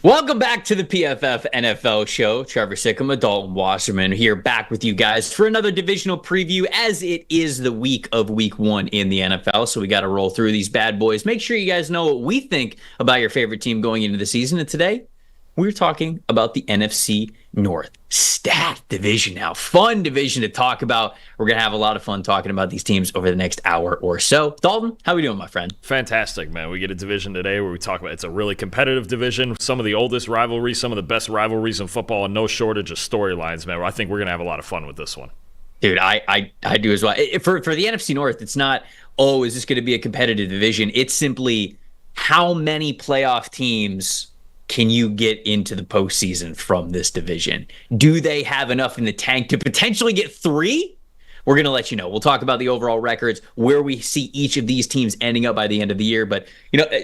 Welcome back to the PFF NFL show. Trevor, Sikkema, Dalton, Wasserman here back with you guys for another divisional preview as it is the week of week 1 in the NFL. So we got to roll through these bad boys. Make sure you guys know what we think about your favorite team going into the season. And today we're talking about the NFC North. Stacked division now. Fun division to talk about. We're going to have a lot of fun talking about these teams over the next hour or so. Dalton, how are we doing, my friend? Fantastic, man. We get a division today where we talk about it's a really competitive division. Some of the oldest rivalries, some of the best rivalries in football, and no shortage of storylines, man. I think we're going to have a lot of fun with this one. Dude, I do as well. For the NFC North, it's not, is this going to be a competitive division? It's simply how many playoff teams can you get into the postseason from this division? Do they have enough in the tank to potentially get 3? We're going to let you know. We'll talk about the overall records, where we see each of these teams ending up by the end of the year. But,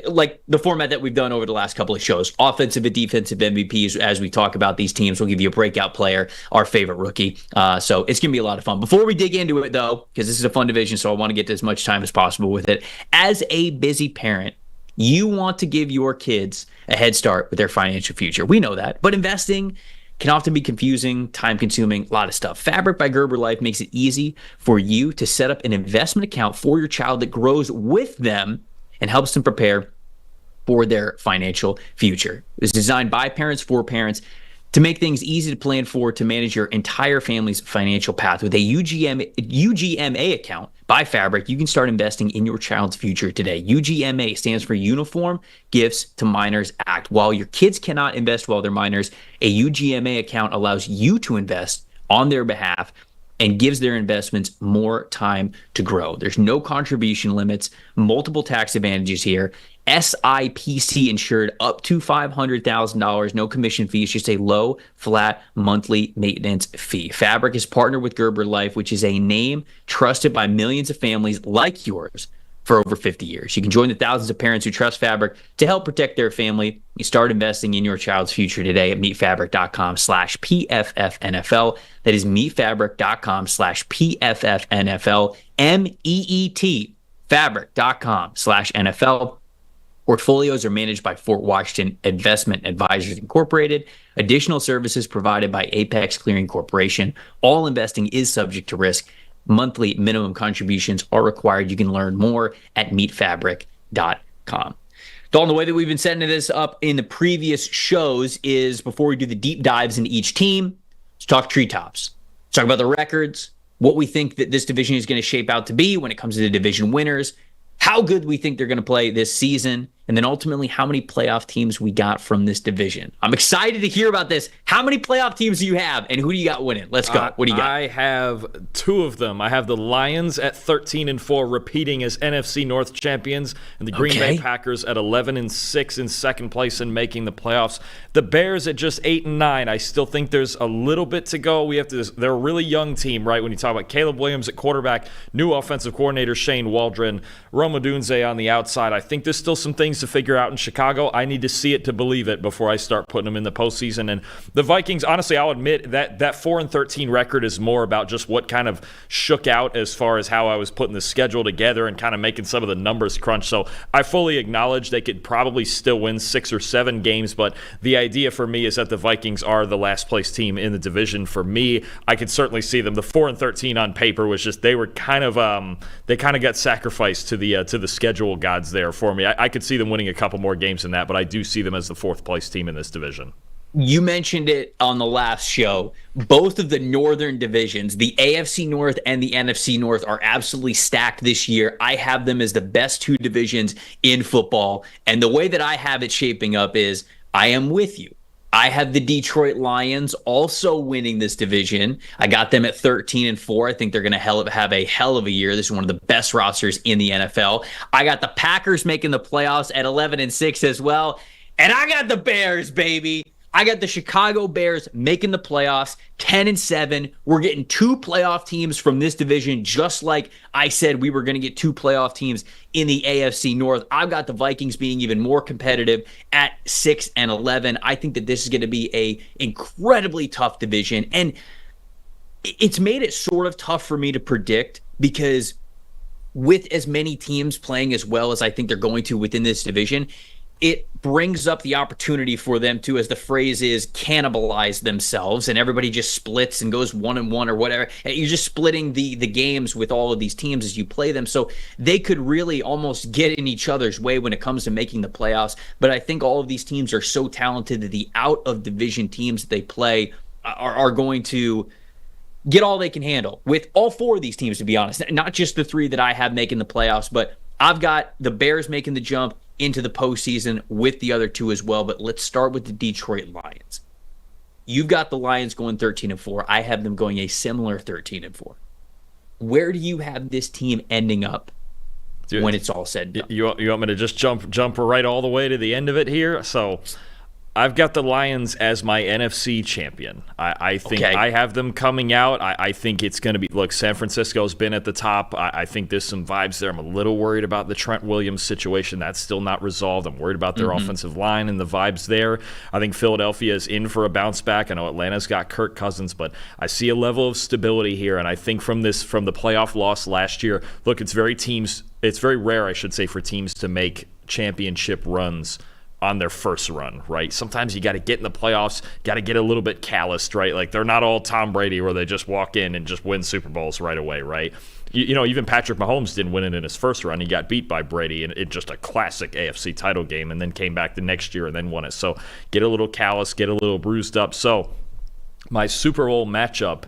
like the format that we've done over the last couple of shows, offensive and defensive MVPs, as we talk about these teams, we'll give you a breakout player, our favorite rookie. So it's going to be a lot of fun. Before we dig into it, though, because this is a fun division, so I want to get as much time as possible with it. As a busy parent, you want to give your kids a head start with their financial future. We know that. But investing can often be confusing, time-consuming, a lot of stuff. Fabric by Gerber Life makes it easy for you to set up an investment account for your child that grows with them and helps them prepare for their financial future. It's designed by parents for parents to make things easy to plan for, to manage your entire family's financial path. With a UGMA account by Fabric, you can start investing in your child's future today. UGMA stands for Uniform Gifts to Minors Act. While your kids cannot invest while they're minors, a UGMA account allows you to invest on their behalf and gives their investments more time to grow. There's no contribution limits, multiple tax advantages here. SIPC insured up to $500,000, no commission fees, just a low, flat monthly maintenance fee. Fabric is partnered with Gerber Life, which is a name trusted by millions of families like yours for over 50 years. You can join the thousands of parents who trust Fabric to help protect their family. You start investing in your child's future today at meetfabric.com/PFFNFL. That is meetfabric.com/PFFNFL, MEET, fabric.com/NFL. Portfolios are managed by Fort Washington Investment Advisors Incorporated. Additional services provided by Apex Clearing Corporation. All investing is subject to risk. Monthly minimum contributions are required. You can learn more at meetfabric.com. Dalton, the way that we've been setting this up in the previous shows is before we do the deep dives into each team, let's talk treetops. Let's talk about the records, what we think that this division is going to shape out to be when it comes to the division winners, how good we think they're going to play this season, and then ultimately how many playoff teams we got from this division. I'm excited to hear about this. How many playoff teams do you have, and who do you got winning? Let's go. What do you got? I have 2 of them. I have the Lions at 13-4, repeating as NFC North champions, and the Green Bay Packers at 11-6 in second place and making the playoffs. The Bears at just 8-9. I still think there's a little bit to go. They're a really young team, right? When you talk about Caleb Williams at quarterback, new offensive coordinator Shane Waldron, Rome Odunze on the outside. I think there's still some things to figure out in Chicago. I need to see it to believe it before I start putting them in the postseason. And the Vikings, honestly, I'll admit that 4-13 record is more about just what kind of shook out as far as how I was putting the schedule together and kind of making some of the numbers crunch. So I fully acknowledge they could probably still win 6 or 7 games, but the idea for me is that the Vikings are the last place team in the division. For me, I could certainly see them. The 4-13 on paper was just they kind of got sacrificed to the schedule gods there for me. I could see them winning a couple more games than that, but I do see them as the 4th place team in this division. You mentioned it on the last show. Both of the northern divisions, the AFC North and the NFC North, are absolutely stacked this year. I have them as the best 2 divisions in football. And the way that I have it shaping up is I am with you. I have the Detroit Lions also winning this division. I got them at 13-4. I think they're going to have a hell of a year. This is one of the best rosters in the NFL. I got the Packers making the playoffs at 11-6 as well. And I got the Bears, baby. I got the Chicago Bears making the playoffs, 10-7. We're getting 2 playoff teams from this division, just like I said we were going to get 2 playoff teams in the AFC North. I've got the Vikings being even more competitive at 6-11. I think that this is going to be a incredibly tough division, and it's made it sort of tough for me to predict because with as many teams playing as well as I think they're going to within this division, it brings up the opportunity for them to, as the phrase is, cannibalize themselves, and everybody just splits and goes 1-1 or whatever. And you're just splitting the games with all of these teams as you play them. So they could really almost get in each other's way when it comes to making the playoffs. But I think all of these teams are so talented that the out of division teams that they play are going to get all they can handle with all four of these teams, to be honest. Not just the three that I have making the playoffs, but I've got the Bears making the jump into the postseason with the other two as well. But let's start with the Detroit Lions. You've got the Lions going 13-4. I have them going a similar 13-4. Where do you have this team ending up when it's all said and done? You want me to just jump right all the way to the end of it here? So I've got the Lions as my NFC champion. I think I have them coming out. I think it's going to be, look, San Francisco's been at the top. I think there's some vibes there. I'm a little worried about the Trent Williams situation. That's still not resolved. I'm worried about their offensive line and the vibes there. I think Philadelphia is in for a bounce back. I know Atlanta's got Kirk Cousins, but I see a level of stability here. And I think from the playoff loss last year, look, it's very rare, I should say, for teams to make championship runs on their first run, right? Sometimes you got to get in the playoffs, got to get a little bit calloused, right? Like, they're not all Tom Brady where they just walk in and just win Super Bowls right away, right? You know, even Patrick Mahomes didn't win it in his first run. He got beat by Brady in just a classic AFC title game, and then came back the next year and then won it. So get a little callous, get a little bruised up. So my Super Bowl matchup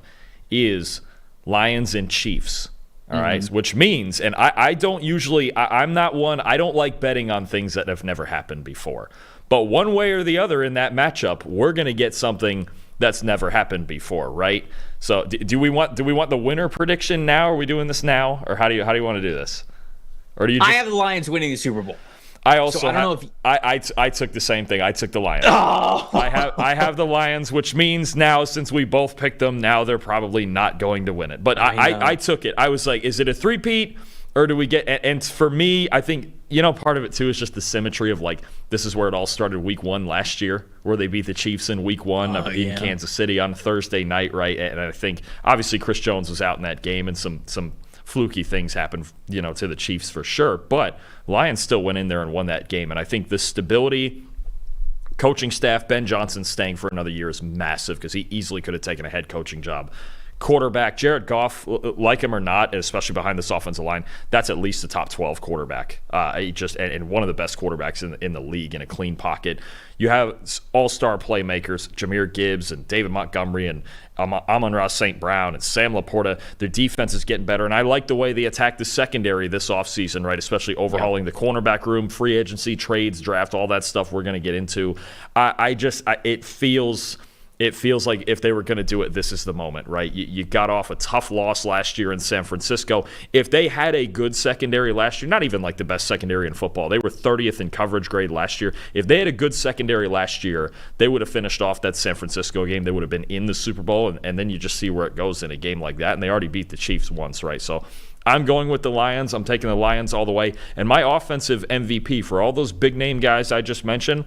is Lions and Chiefs. All right, which means, and I don't usually, I'm not one, I don't like betting on things that have never happened before. But one way or the other in that matchup, we're going to get something that's never happened before, right? So do we want the winner prediction now? Are we doing this now, or how do you want to do this? Or do you? I have the Lions winning the Super Bowl. I also I took the same thing. I took the Lions. Oh. I have the Lions, which means now, since we both picked them, now they're probably not going to win it. But I took it. I was like, is it a three-peat, or do we get? And for me, I think, part of it too is just the symmetry of, like, this is where it all started week 1 last year, where they beat the Chiefs in week 1 in Kansas City on Thursday night, right? And I think obviously Chris Jones was out in that game, and some fluky things happened, to the Chiefs for sure. But Lions still went in there and won that game. And I think the stability, coaching staff, Ben Johnson staying for another year is massive, because he easily could have taken a head coaching job. Quarterback, Jared Goff, like him or not, especially behind this offensive line, that's at least a top 12 quarterback. And one of the best quarterbacks in the league in a clean pocket. You have all-star playmakers, Jahmyr Gibbs and David Montgomery and Amon-Ra St. Brown and Sam Laporta. Their defense is getting better, and I like the way they attack the secondary this offseason, right? Especially overhauling the cornerback room, free agency, trades, draft, all that stuff we're going to get into. It feels like if they were going to do it, this is the moment, right? You got off a tough loss last year in San Francisco. If they had a good secondary last year, not even like the best secondary in football, they were 30th in coverage grade last year. If they had a good secondary last year, they would have finished off that San Francisco game. They would have been in the Super Bowl, and then you just see where it goes in a game like that. And they already beat the Chiefs once, right? So I'm going with the Lions. I'm taking the Lions all the way. And my offensive MVP for all those big-name guys I just mentioned,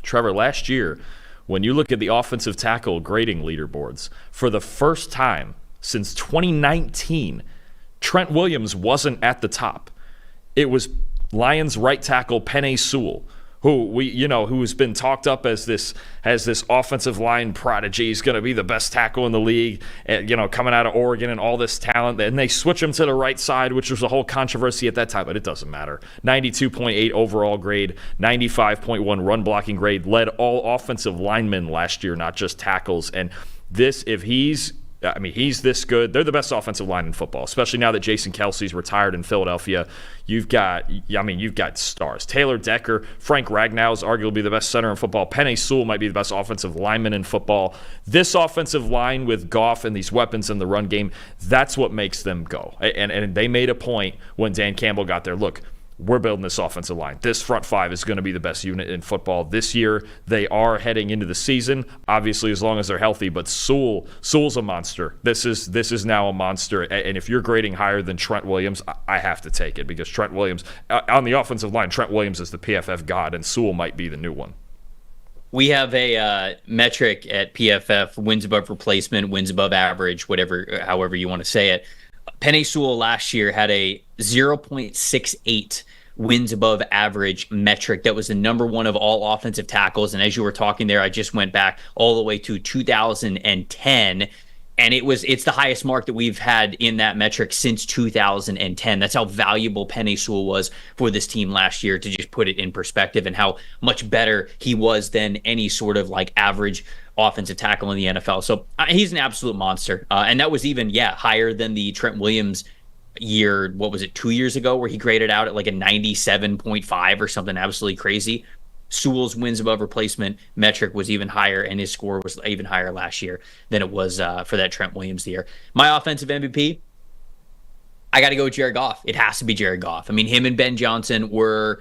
Trevor, last year, when you look at the offensive tackle grading leaderboards, for the first time since 2019, Trent Williams wasn't at the top. It was Lions right tackle Penei Sewell, who's been talked up as this offensive line prodigy. He's going to be the best tackle in the league, coming out of Oregon and all this talent. And they switch him to the right side, which was a whole controversy at that time, but it doesn't matter. 92.8 overall grade, 95.1 run blocking grade, led all offensive linemen last year, not just tackles. And he's this good. They're the best offensive line in football, especially now that Jason Kelsey's retired in Philadelphia. You've got stars. Taylor Decker, Frank Ragnow is arguably the best center in football. Penei Sewell might be the best offensive lineman in football. This offensive line with Goff and these weapons in the run game, that's what makes them go. And they made a point when Dan Campbell got there. Look, we're building this offensive line. This front five is going to be the best unit in football this year. They are heading into the season, obviously, as long as they're healthy. But Sewell's a monster. This is now a monster. And if you're grading higher than Trent Williams, I have to take it, because Trent Williams, on the offensive line, Trent Williams is the PFF god, and Sewell might be the new one. We have a metric at PFF, wins above replacement, wins above average, however you want to say it. Penei Sewell last year had a 0.68 wins above average metric that was the number one of all offensive tackles. And as you were talking there, I just went back all the way to 2010. And it's the highest mark that we've had in that metric since 2010. That's how valuable Penei Sewell was for this team last year, to just put it in perspective, and how much better he was than any sort of like average offensive tackle in the NFL. So he's an absolute monster. And that was even, higher than the Trent Williams year. What was it, 2 years ago, where he graded out at like a 97.5 or something absolutely crazy. Sewell's wins above replacement metric was even higher, and his score was even higher last year than it was for that Trent Williams year. My offensive MVP, I got to go with Jared Goff. It has to be Jared Goff. I mean, him and Ben Johnson were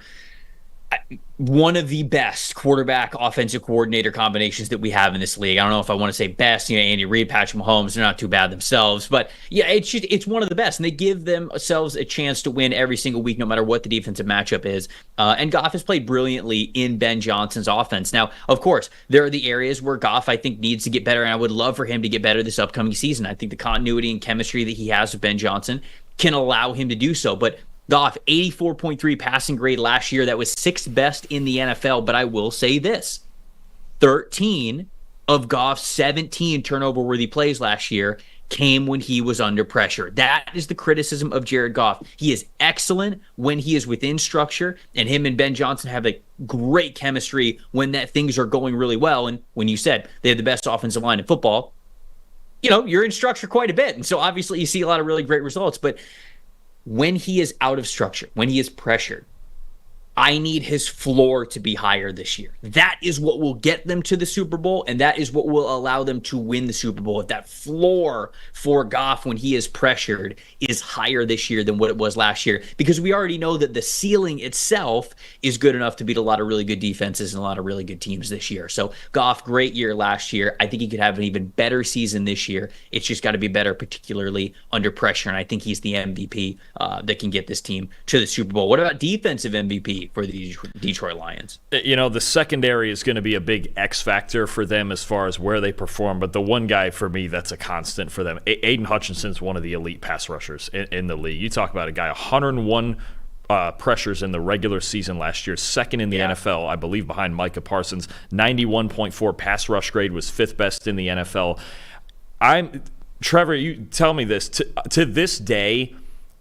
one of the best quarterback offensive coordinator combinations that we have in this league. I don't know if I want to say best. Andy Reid, Patrick Mahomes, they're not too bad themselves, but it's one of the best, and they give themselves a chance to win every single week, no matter what the defensive matchup is. And Goff has played brilliantly in Ben Johnson's offense. Now, of course, there are the areas where Goff, I think, needs to get better, and I would love for him to get better this upcoming season. I think the continuity and chemistry that he has with Ben Johnson can allow him to do so, but Goff, 84.3 passing grade last year. That was sixth best in the NFL. But I will say this, 13 of Goff's 17 turnover-worthy plays last year came when he was under pressure. That is the criticism of Jared Goff. He is excellent when he is within structure, and him and Ben Johnson have a great chemistry when things are going really well. And when you said they have the best offensive line in football, you're in structure quite a bit. And so obviously you see a lot of really great results. But when he is out of structure, when he is pressured, I need his floor to be higher this year. That is what will get them to the Super Bowl, and that is what will allow them to win the Super Bowl. If that floor for Goff when he is pressured is higher this year than what it was last year, because we already know that the ceiling itself is good enough to beat a lot of really good defenses and a lot of really good teams this year. So Goff, great year last year. I think he could have an even better season this year. It's just got to be better, particularly under pressure, and I think he's the MVP that can get this team to the Super Bowl. What about defensive MVP for the Detroit Lions? The secondary is going to be a big X factor for them as far as where they perform, but the one guy for me that's a constant for them, Aiden Hutchinson's one of the elite pass rushers in the league. You talk about a guy, 101 pressures in the regular season last year, second in the NFL, I believe, behind Micah Parsons. 91.4 pass rush grade, was fifth best in the NFL. Trevor, you tell me this. To this day,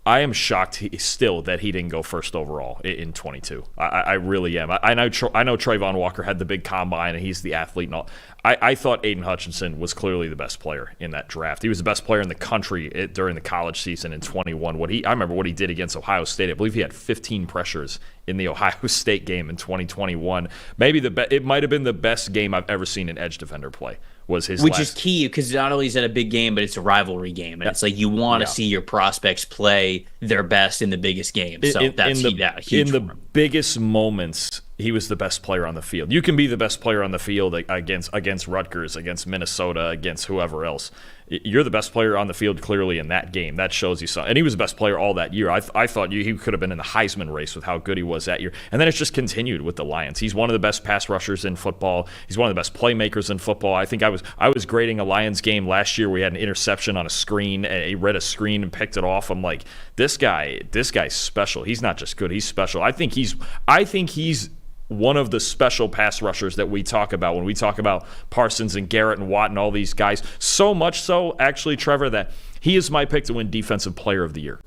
I am shocked still that he didn't go first overall in 22. I really am. I know Trayvon Walker had the big combine and he's the athlete and all. I thought Aiden Hutchinson was clearly the best player in that draft. He was the best player in the country during the college season in 21. I remember what he did against Ohio State. I believe he had 15 pressures in the Ohio State game in 2021. Maybe it might have been the best game I've ever seen an edge defender play. Which is key, because not only is it a big game, but it's a rivalry game, and it's like you want to see your prospects play their best in the biggest game. So that's huge. In the biggest moments, he was the best player on the field. You can be the best player on the field against Rutgers, against Minnesota, against whoever else. You're the best player on the field clearly in that game. That shows you something. And he was the best player all that year. I thought he could have been in the Heisman race with how good he was that year. And then it's just continued with the Lions. He's one of the best pass rushers in football. He's one of the best playmakers in football. I think I was grading a Lions game last year. We had an interception on a screen, and he read a screen and picked it off. I'm like, this guy's special. He's not just good. He's special. I think he's one of the special pass rushers that we talk about when we talk about Parsons and Garrett and Watt and all these guys. So much so, actually, Trevor, that he is my pick to win Defensive Player of the Year.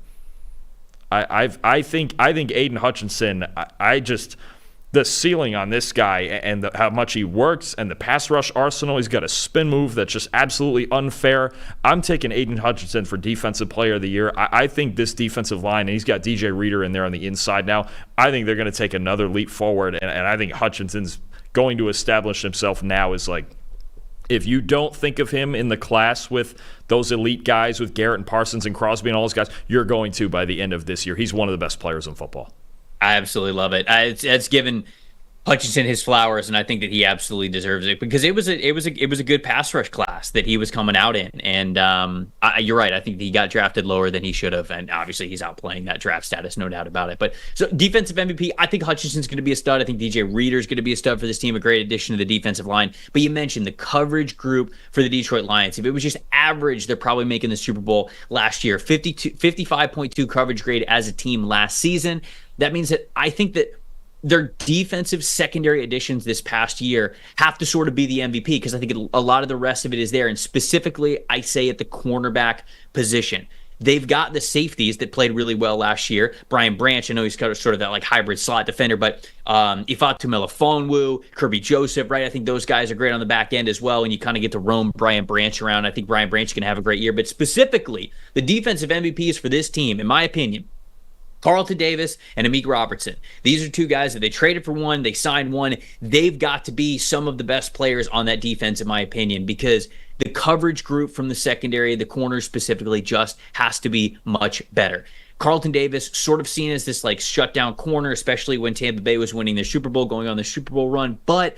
I think Aiden Hutchinson, the ceiling on this guy and how much he works and the pass rush arsenal, he's got a spin move that's just absolutely unfair. I'm taking Aiden Hutchinson for Defensive Player of the Year. I think this defensive line, and he's got DJ Reader in there on the inside now, I think they're going to take another leap forward, and I think Hutchinson's going to establish himself now as, like, if you don't think of him in the class with those elite guys, with Garrett and Parsons and Crosby and all those guys, you're going to by the end of this year. He's one of the best players in football. I absolutely love it. It's given Hutchinson his flowers, and I think that he absolutely deserves it, because it was a good pass rush class that he was coming out in. And you're right. I think he got drafted lower than he should have, and obviously he's outplaying that draft status, no doubt about it. But so defensive MVP, I think Hutchinson's going to be a stud. I think DJ Reader's going to be a stud for this team, a great addition to the defensive line. But you mentioned the coverage group for the Detroit Lions. If it was just average, they're probably making the Super Bowl last year. 55.2 coverage grade as a team last season. that means that I think that their defensive secondary additions this past year have to sort of be the MVP, because I think a lot of the rest of it is there. And specifically, I say at the cornerback position. They've got the safeties that played really well last year. Brian Branch, I know he's kind of sort of that like hybrid slot defender, but Ifeatu Melifonwu, Kirby Joseph, right? I think those guys are great on the back end as well, and you kind of get to roam Brian Branch around. I think Brian Branch is going to have a great year. But specifically, the defensive MVPs for this team, in my opinion, Carlton Davis and Amik Robertson. These are two guys that they traded for one, they signed one. They've got to be some of the best players on that defense, in my opinion, because the coverage group from the secondary, the corners specifically, just has to be much better. Carlton Davis, sort of seen as this like shutdown corner, especially when Tampa Bay was winning the Super Bowl, going on the Super Bowl run, but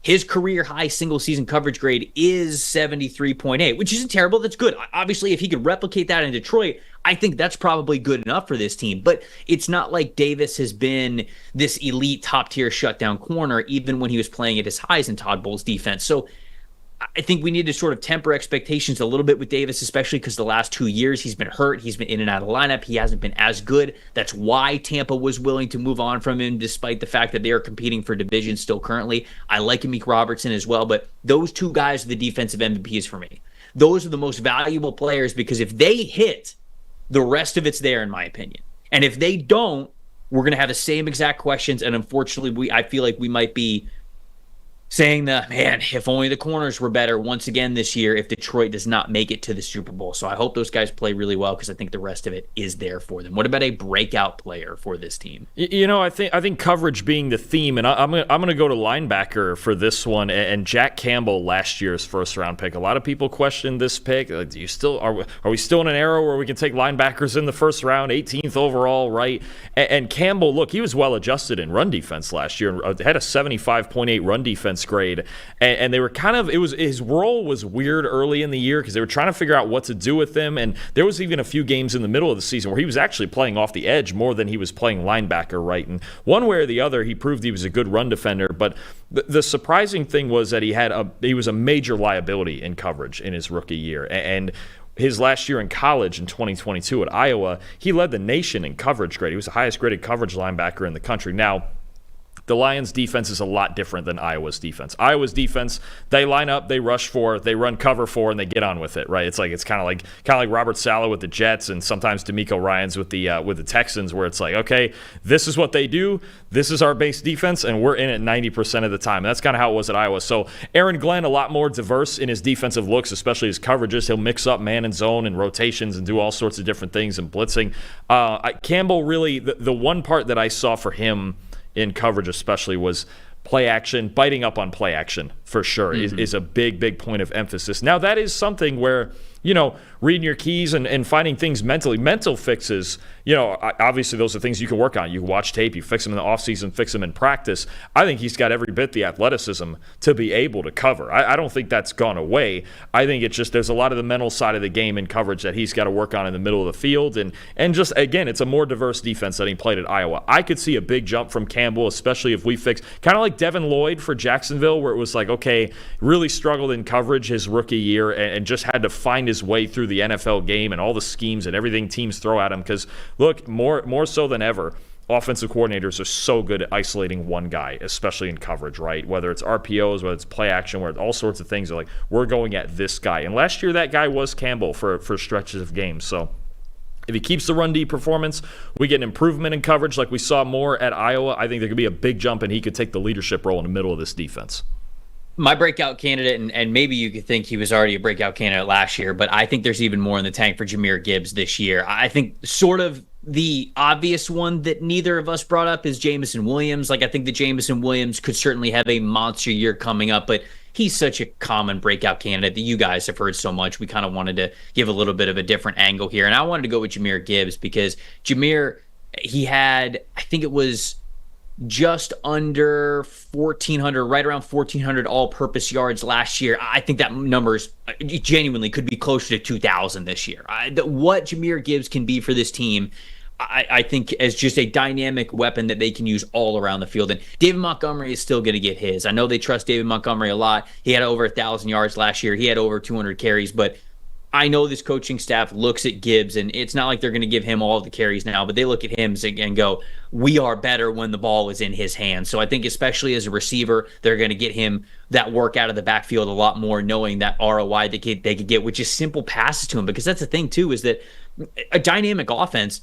his career high single season coverage grade is 73.8, which isn't terrible. That's good. Obviously, if he could replicate that in Detroit, I think that's probably good enough for this team. But it's not like Davis has been this elite top tier shutdown corner, even when he was playing at his highs in Todd Bowles' defense. So I think we need to sort of temper expectations a little bit with Davis, especially because the last 2 years he's been hurt. He's been in and out of the lineup. He hasn't been as good. That's why Tampa was willing to move on from him, despite the fact that they are competing for division still currently. I like Amik Robertson as well, but those two guys are the defensive MVPs for me. Those are the most valuable players, because if they hit, the rest of it's there, in my opinion. And if they don't, we're going to have the same exact questions. And unfortunately, I feel like we might be saying that, man, if only the corners were better once again this year if Detroit does not make it to the Super Bowl. So I hope those guys play really well, because I think the rest of it is there for them. What about a breakout player for this team? You know, I think coverage being the theme, and I'm gonna go to linebacker for this one. And Jack Campbell, last year's first round pick. A lot of people question this pick. Like, are we still in an era where we can take linebackers in the first round, 18th overall, right? And Campbell, look, he was well adjusted in run defense last year. Had a 75.8 run defense grade, and they were kind of, his role was weird early in the year because they were trying to figure out what to do with him, and there was even a few games in the middle of the season where he was actually playing off the edge more than he was playing linebacker, right? And one way or the other, he proved he was a good run defender, but the surprising thing was that he was a major liability in coverage in his rookie year, and his last year in college in 2022 at Iowa, he led the nation in coverage grade. He was the highest graded coverage linebacker in the country. Now, the Lions' defense is a lot different than Iowa's defense. Iowa's defense, they line up, they rush for, they run cover for, and they get on with it, right? It's kind of like Robert Saleh with the Jets, and sometimes DeMeco Ryans with the Texans, where it's like, okay, this is what they do, this is our base defense, and we're in it 90% of the time. And that's kind of how it was at Iowa. So Aaron Glenn, a lot more diverse in his defensive looks, especially his coverages. He'll mix up man and zone and rotations and do all sorts of different things and blitzing. Campbell, really, the one part that I saw for him in coverage especially was play action. Biting up on play action for sure is a big point of emphasis. Now, that is something where, you know, reading your keys and finding things mental fixes, you know, obviously those are things you can work on. You can watch tape, you fix them in the offseason, fix them in practice. I think he's got every bit the athleticism to be able to cover. I don't think that's gone away. I think it's just there's a lot of the mental side of the game in coverage that he's got to work on in the middle of the field. And just, again, it's a more diverse defense than he played at Iowa. I could see a big jump from Campbell, especially if we fix, kind of like Devin Lloyd for Jacksonville, where it was like, okay, really struggled in coverage his rookie year and just had to find his way through the NFL game and all the schemes and everything teams throw at him. Because, look, more so than ever, offensive coordinators are so good at isolating one guy, especially in coverage, right? Whether it's RPOs, whether it's play action, whether it's all sorts of things. Are like, we're going at this guy. And last year, that guy was Campbell for stretches of games. So if he keeps the run D performance, we get an improvement in coverage like we saw more at Iowa. I think there could be a big jump, and he could take the leadership role in the middle of this defense. My breakout candidate, and maybe you could think he was already a breakout candidate last year, but I think there's even more in the tank for Jahmyr Gibbs this year. I think sort of the obvious one that neither of us brought up is Jameson Williams. Like, I think that Jameson Williams could certainly have a monster year coming up, but he's such a common breakout candidate that you guys have heard so much. We kind of wanted to give a little bit of a different angle here, and I wanted to go with Jahmyr Gibbs because Jahmyr, he had, I think it was just under 1,400, right around 1,400 all-purpose yards last year. I think that number genuinely could be closer to 2,000 this year. What Jahmyr Gibbs can be for this team, I think, as just a dynamic weapon that they can use all around the field. And David Montgomery is still going to get his. I know they trust David Montgomery a lot. He had over 1,000 yards last year. He had over 200 carries, but I know this coaching staff looks at Gibbs, and it's not like they're going to give him all the carries now, but they look at him and go, we are better when the ball is in his hands. So I think especially as a receiver, they're going to get him that work out of the backfield a lot more, knowing that ROI they could get, which is simple passes to him. Because that's the thing, too, is that a dynamic offense,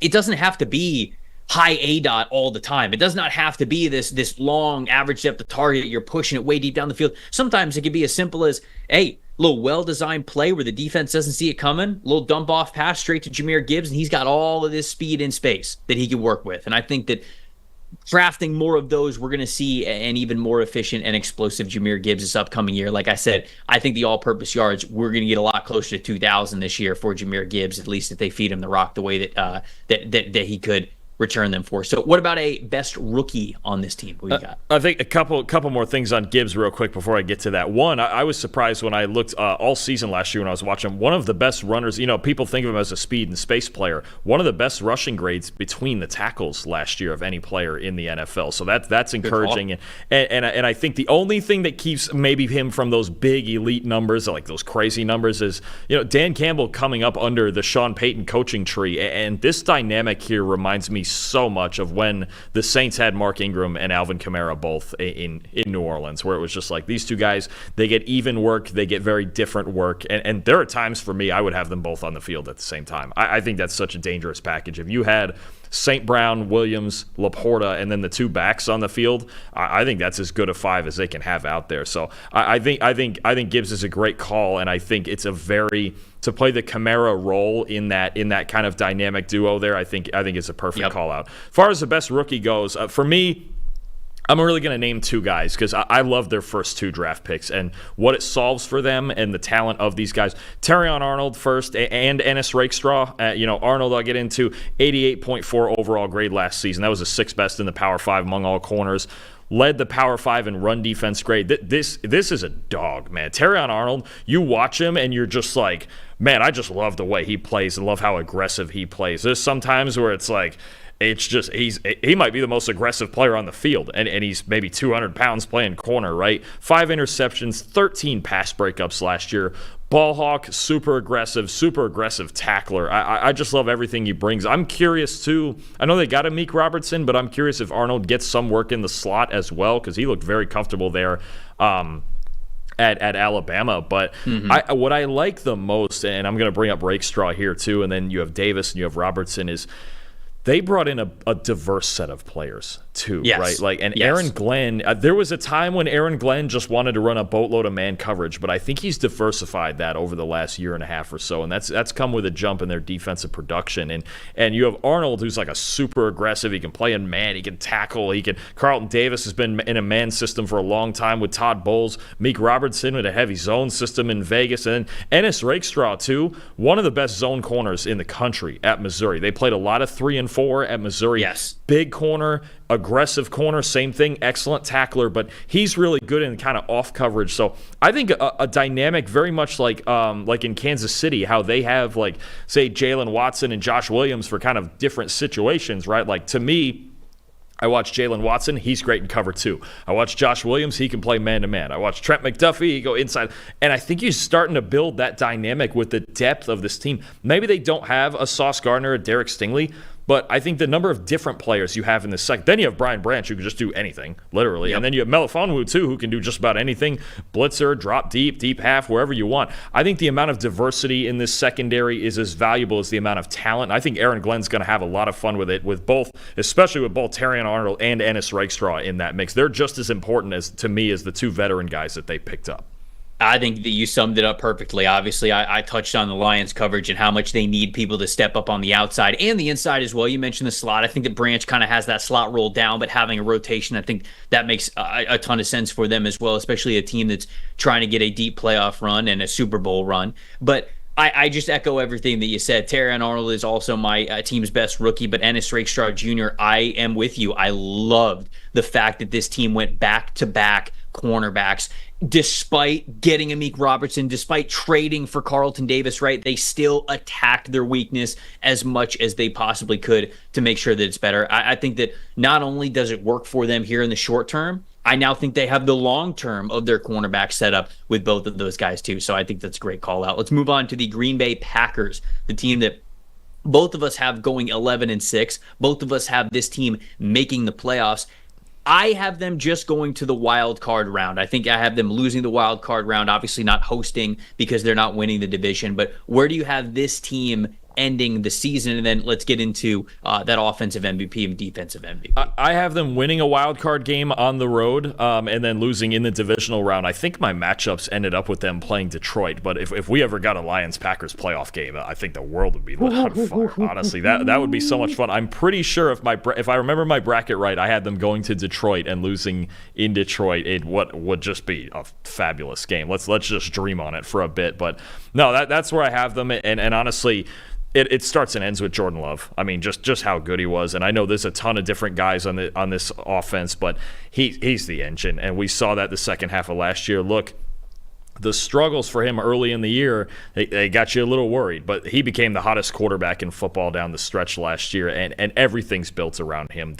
it doesn't have to be high ADOT all the time. It does not have to be this long average depth of target. You're pushing it way deep down the field. Sometimes it can be as simple as, hey, little well-designed play where the defense doesn't see it coming, a little dump-off pass straight to Jahmyr Gibbs, and he's got all of this speed in space that he can work with. And I think that drafting more of those, we're going to see an even more efficient and explosive Jahmyr Gibbs this upcoming year. Like I said, I think the all-purpose yards, we're going to get a lot closer to 2,000 this year for Jahmyr Gibbs, at least if they feed him the rock the way that he could return them for. So what about a best rookie on this team? What do you got? I think a couple more things on Gibbs real quick before I get to that. One, I was surprised when I looked all season last year when I was watching him. One of the best runners, people think of him as a speed and space player. One of the best rushing grades between the tackles last year of any player in the NFL. So that's encouraging. And I think the only thing that keeps maybe him from those big elite numbers, like those crazy numbers, is Dan Campbell coming up under the Sean Payton coaching tree. And this dynamic here reminds me so much of when the Saints had Mark Ingram and Alvin Kamara both in New Orleans, where it was just like these two guys, they get even work, they get very different work, and there are times for me I would have them both on the field at the same time. I think that's such a dangerous package. If you had St. Brown, Williams, Laporta, and then the two backs on the field, I think that's as good a five as they can have out there. So I think Gibbs is a great call, and I think it's to play the Kamara role in that kind of dynamic duo there. I think it's a perfect call out. As far as the best rookie goes, for me, I'm really going to name two guys because I love their first two draft picks and what it solves for them and the talent of these guys. Terrion Arnold first and Ennis Rakestraw. Arnold I'll get into, 88.4 overall grade last season. That was the sixth best in the Power 5 among all corners. Led the Power 5 in run defense grade. This is a dog, man. Terrion Arnold, you watch him and you're just like, man, I just love the way he plays and love how aggressive he plays. There's sometimes where it's like, it's just he might be the most aggressive player on the field, and he's maybe 200 pounds playing corner, right? 5 interceptions, 13 pass breakups last year. Ball hawk, super aggressive tackler. I just love everything he brings. I'm curious, too. I know they got a Meek Robertson, but I'm curious if Arnold gets some work in the slot as well, because he looked very comfortable there at Alabama. But what I like the most, and I'm going to bring up Rakestraw here, too, and then you have Davis and you have Robertson, is they brought in a diverse set of players too, right? Aaron Glenn, there was a time when Aaron Glenn just wanted to run a boatload of man coverage, but I think he's diversified that over the last year and a half or so, and that's come with a jump in their defensive production. And you have Arnold, who's like a super aggressive. He can play in man, he can tackle, Carlton Davis has been in a man system for a long time with Todd Bowles. Meek Robertson with a heavy zone system in Vegas, and then Ennis Rakestraw too, one of the best zone corners in the country at Missouri. They played a lot of 3 and 4 at Missouri. Yes. Big corner, aggressive corner, same thing, excellent tackler, but he's really good in kind of off coverage. So I think a dynamic very much like in Kansas City, how they have say Jalen Watson and Josh Williams for kind of different situations, right? Like to me, I watch Jalen Watson, he's great in cover 2. I watch Josh Williams, he can play man-to-man. I watch Trent McDuffie, he go inside. And I think he's starting to build that dynamic with the depth of this team. Maybe they don't have a Sauce Gardner, a Derek Stingley, but I think the number of different players you have in this second. Then you have Brian Branch, who can just do anything, literally. Yep. And then you have Melifonwu, too, who can do just about anything. Blitzer, drop deep half, wherever you want. I think the amount of diversity in this secondary is as valuable as the amount of talent. And I think Aaron Glenn's going to have a lot of fun with it, especially with both Terrion Arnold and Ennis Rakestraw in that mix. They're just as important to me as the two veteran guys that they picked up. I think that you summed it up perfectly. Obviously, I touched on the Lions coverage and how much they need people to step up on the outside and the inside as well. You mentioned the slot. I think that Branch kind of has that slot rolled down, but having a rotation, I think that makes a ton of sense for them as well, especially a team that's trying to get a deep playoff run and a Super Bowl run. But I just echo everything that you said. Terrion Arnold is also my team's best rookie, but Ennis Rakestraw Jr., I am with you. I loved the fact that this team went back-to-back cornerbacks. Despite getting a Meek Robertson, despite trading for Carlton Davis, right, they still attacked their weakness as much as they possibly could to make sure that it's better. I think that not only does it work for them here in the short term, I now think they have the long term of their cornerback set up with both of those guys too. So I think that's a great call out. Let's move on to the Green Bay Packers, the team that both of us have going 11-6. Both of us have this team making the playoffs. I have them just going to the wild card round. I think I have them losing the wild card round, obviously not hosting because they're not winning the division. But where do you have this team ending the season? And then let's get into that offensive MVP and defensive MVP. I have them winning a wild card game on the road and then losing in the divisional round. I think my matchups ended up with them playing Detroit, but if we ever got a Lions-Packers playoff game, I think the world would be lit on fire. Honestly, that would be so much fun. I'm pretty sure if I remember my bracket right, I had them going to Detroit and losing in Detroit in what would just be a fabulous game. Let's just dream on it for a bit. But no, that's where I have them, and honestly, It starts and ends with Jordan Love. I mean, just how good he was. And I know there's a ton of different guys on this offense, but he's the engine. And we saw that the second half of last year. Look, the struggles for him early in the year, they got you a little worried. But he became the hottest quarterback in football down the stretch last year, and everything's built around him.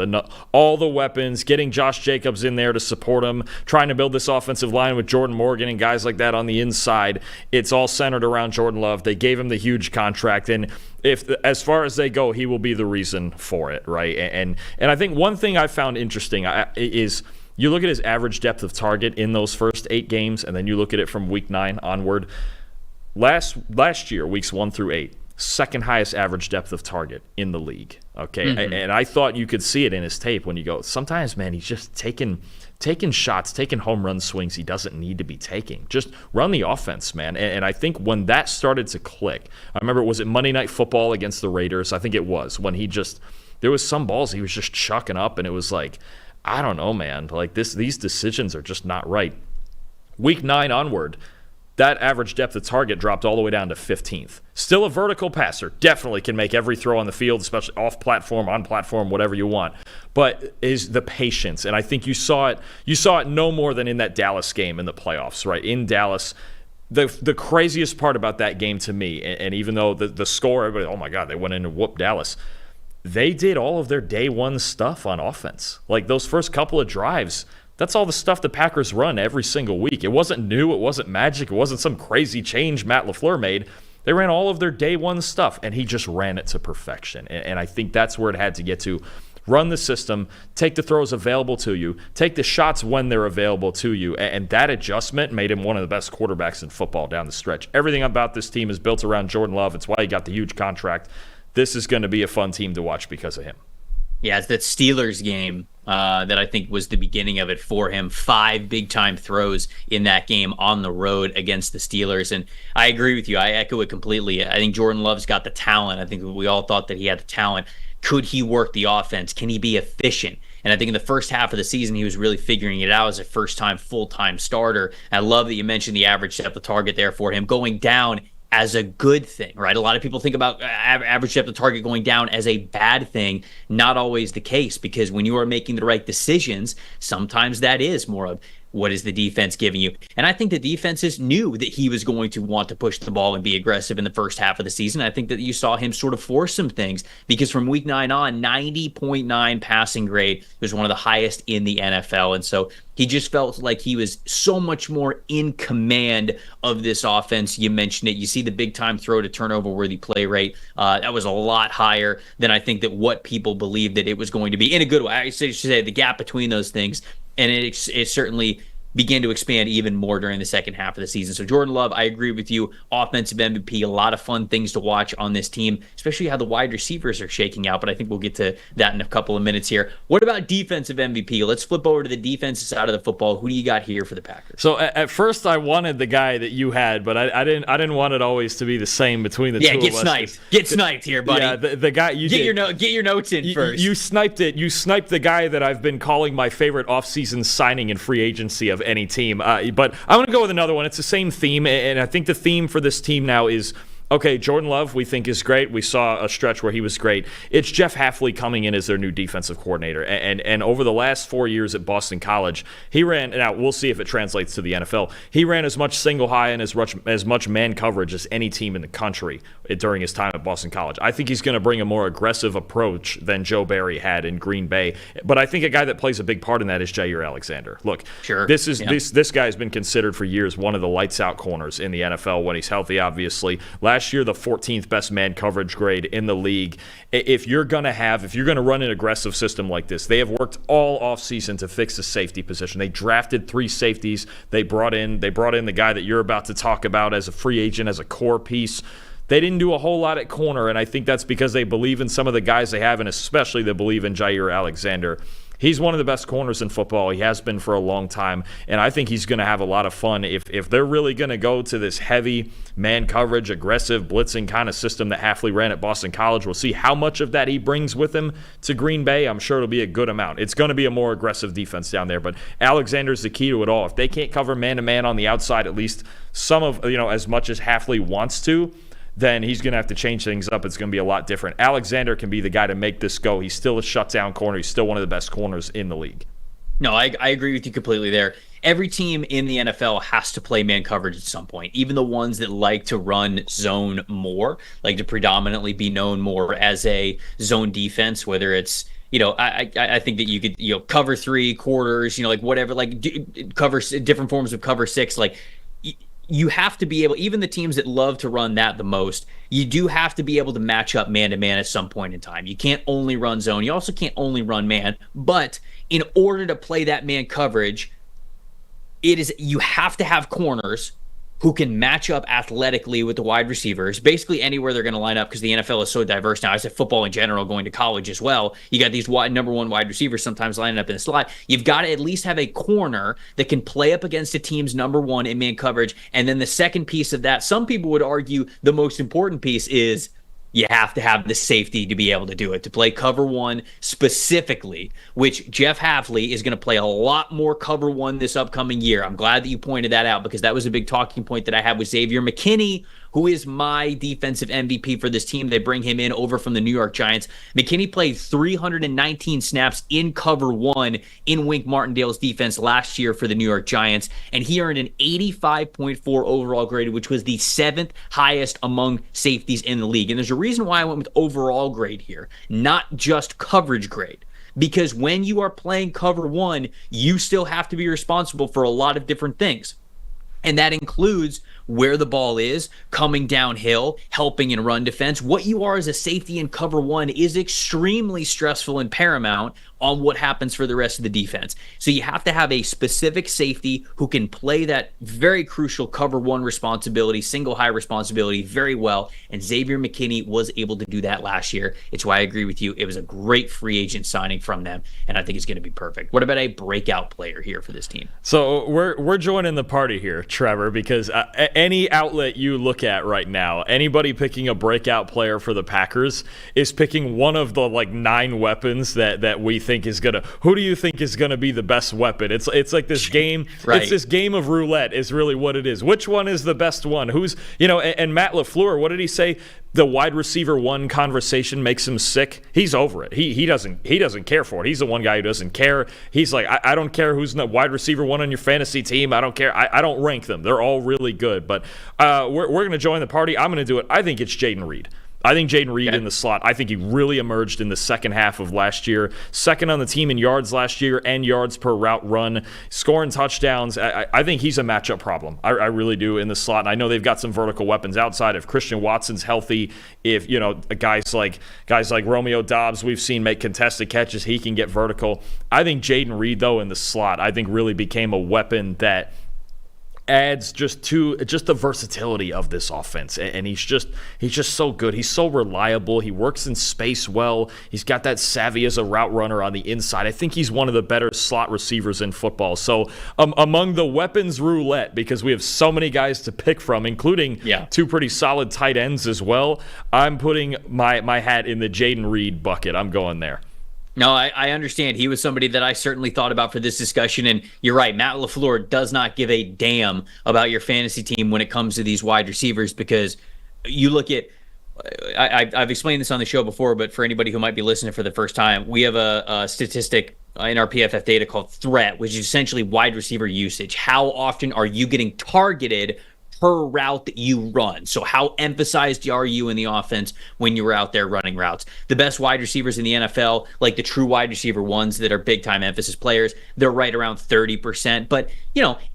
All the weapons, getting Josh Jacobs in there to support him, trying to build this offensive line with Jordan Morgan and guys like that on the inside. It's all centered around Jordan Love. They gave him the huge contract, and as far as they go, he will be the reason for it, right? And I think one thing I found interesting is you look at his average depth of target in those first 8 games, and then you look at it from week 9 onward. Last year, weeks 1 through 8, second highest average depth of target in the league. Okay, and I thought you could see it in his tape when you go, sometimes, man, he's just taking shots, taking home run swings he doesn't need to be taking. Just run the offense, man. And I think when that started to click, I remember, was it Monday Night Football against the Raiders? I think it was, when there was some balls he was just chucking up, and it was like, I don't know, man. Like these decisions are just not right. Week 9 onward, that average depth of target dropped all the way down to 15th. Still a vertical passer. Definitely can make every throw on the field, especially off platform, on platform, whatever you want. But is the patience, and I think you saw it no more than in that Dallas game in the playoffs, right? In Dallas, the craziest part about that game to me, and even though the score, everybody, oh my God, they went in and whooped Dallas. They did all of their day one stuff on offense. Like those first couple of drives, that's all the stuff the Packers run every single week. It wasn't new. It wasn't magic. It wasn't some crazy change Matt LaFleur made. They ran all of their day one stuff, and he just ran it to perfection. And I think that's where it had to get to. Run the system, take the throws available to you, take the shots when they're available to you, and that adjustment made him one of the best quarterbacks in football down the stretch. Everything about this team is built around Jordan Love. It's why he got the huge contract. This is going to be a fun team to watch because of him. Yeah, it's that Steelers game that I think was the beginning of it for him. 5 big-time throws in that game on the road against the Steelers. And I agree with you. I echo it completely. I think Jordan Love's got the talent. I think we all thought that he had the talent. Could he work the offense? Can he be efficient? And I think in the first half of the season, he was really figuring it out as a first-time, full-time starter. I love that you mentioned the average depth of target there for him. Going down as a good thing, right? A lot of people think about average depth of target going down as a bad thing. Not always the case, because when you are making the right decisions, sometimes that is more of what is the defense giving you. And I think the defenses knew that he was going to want to push the ball and be aggressive in the first half of the season. I think that you saw him sort of force some things, because from week 9 on, 90.9 passing grade was one of the highest in the NFL. And so he just felt like he was so much more in command of this offense. You mentioned it. You see the big-time throw to turnover-worthy play rate. That was a lot higher than I think that what people believed that it was going to be, in a good way. I should say the gap between those things. And it certainly began to expand even more during the second half of the season. So Jordan Love, I agree with you. Offensive MVP, a lot of fun things to watch on this team, especially how the wide receivers are shaking out. But I think we'll get to that in a couple of minutes here. What about defensive MVP? Let's flip over to the defensive side of the football. Who do you got here for the Packers? So at first I wanted the guy that you had, but I didn't want it always to be the same between the two of us. Yeah, get sniped. Get sniped here, buddy. Yeah, the guy you get your notes in first. You sniped it. You sniped the guy that I've been calling my favorite offseason signing in free agency of any team. But I'm going to go with another one. It's the same theme, and I think the theme for this team now is Okay, Jordan Love we think is great. We saw a stretch where he was great. It's Jeff Hafley coming in as their new defensive coordinator. And over the last 4 years at Boston College, he ran, now we'll see if it translates to the NFL, he ran as much single high and as much man coverage as any team in the country during his time at Boston College. I think he's going to bring a more aggressive approach than Joe Barry had in Green Bay. But I think a guy that plays a big part in that is Jair Alexander. Look, sure. This guy has been considered for years one of the lights out corners in the NFL when he's healthy, obviously. Last year, the 14th best man coverage grade in the league. If you're going to run an aggressive system like this, they have worked all offseason to fix the safety position. They drafted 3 safeties. They brought in the guy that you're about to talk about as a free agent, as a core piece. They didn't do a whole lot at corner, and I think that's because they believe in some of the guys they have, and especially they believe in Jair Alexander. He's one of the best corners in football. He has been for a long time, and I think he's going to have a lot of fun. If they're really going to go to this heavy man coverage, aggressive, blitzing kind of system that Hafley ran at Boston College, we'll see how much of that he brings with him to Green Bay. I'm sure it'll be a good amount. It's going to be a more aggressive defense down there, but Alexander's the key to it all. If they can't cover man-to-man on the outside, at least some of, as much as Hafley wants to, then he's going to have to change things up. It's going to be a lot different. Alexander can be the guy to make this go. He's still a shutdown corner. He's still one of the best corners in the league. No, I agree with you completely there. Every team in the NFL has to play man coverage at some point, even the ones that like to run zone more, like to predominantly be known more as a zone defense, whether it's, I think that you could, cover 3 quarters, like whatever, like cover different forms of cover 6, like you have to be able, even the teams that love to run that the most, you do have to be able to match up man-to-man at some point in time. You can't only run zone. You also can't only run man. But in order to play that man coverage, you have to have corners who can match up athletically with the wide receivers, basically anywhere they're going to line up, because the NFL is so diverse now. I said football in general, going to college as well. You got these number 1 wide receivers sometimes lining up in the slot. You've got to at least have a corner that can play up against a team's number 1 in man coverage. And then the second piece of that, some people would argue the most important piece is you have to have the safety to be able to do it, to play cover 1 specifically, which Jeff Hafley is going to play a lot more cover 1 this upcoming year. I'm glad that you pointed that out, because that was a big talking point that I had with Xavier McKinney, who is my defensive MVP for this team. They bring him in over from the New York Giants. McKinney played 319 snaps in cover 1 in Wink Martindale's defense last year for the New York Giants, and he earned an 85.4 overall grade, which was the 7th highest among safeties in the league. And there's a reason why I went with overall grade here, not just coverage grade. Because when you are playing cover 1, you still have to be responsible for a lot of different things. And that includes where the ball is, coming downhill, helping in run defense. What you are as a safety in cover 1 is extremely stressful and paramount on what happens for the rest of the defense. So you have to have a specific safety who can play that very crucial cover 1 responsibility, single high responsibility very well. And Xavier McKinney was able to do that last year. It's why I agree with you. It was a great free agent signing from them, and I think it's going to be perfect. What about a breakout player here for this team? So we're joining the party here, Trevor, because any outlet you look at right now, anybody picking a breakout player for the Packers is picking one of the 9 weapons that we think is gonna. Who do you think is gonna be the best weapon? It's like this game. Right. It's this game of roulette is really what it is. Which one is the best one? Who's and Matt LaFleur, what did he say? The wide receiver 1 conversation makes him sick. He's over it. He doesn't care for it. He's the one guy who doesn't care. He's like, I don't care who's the wide receiver 1 on your fantasy team. I don't care. I don't rank them. They're all really good. But we're going to join the party. I'm going to do it. I think it's Jaden Reed. I think Jaden Reed in the slot, I think he really emerged in the second half of last year. Second on the team in yards last year and yards per route run, scoring touchdowns. I think he's a matchup problem. I really do in the slot. And I know they've got some vertical weapons outside. If Christian Watson's healthy, if guys like Romeo Doubs we've seen make contested catches, he can get vertical. I think Jaden Reed, though, in the slot, I think really became a weapon that adds just the versatility of this offense, and he's just so good. He's so reliable. He works in space well. He's got that savvy as a route runner on the inside. I think he's one of the better slot receivers in football. So among the weapons roulette, because we have so many guys to pick from, including 2 pretty solid tight ends as well, I'm putting my hat in the Jaden Reed bucket. I'm going there. No, I understand. He was somebody that I certainly thought about for this discussion, and you're right. Matt LaFleur does not give a damn about your fantasy team when it comes to these wide receivers, because you look at, I've explained this on the show before, but for anybody who might be listening for the first time, we have a statistic in our PFF data called threat, which is essentially wide receiver usage. How often are you getting targeted per route that you run? So how emphasized are you in the offense when you're out there running routes? The best wide receivers in the NFL, like the true wide receiver ones that are big time emphasis players, they're right around 30%. But,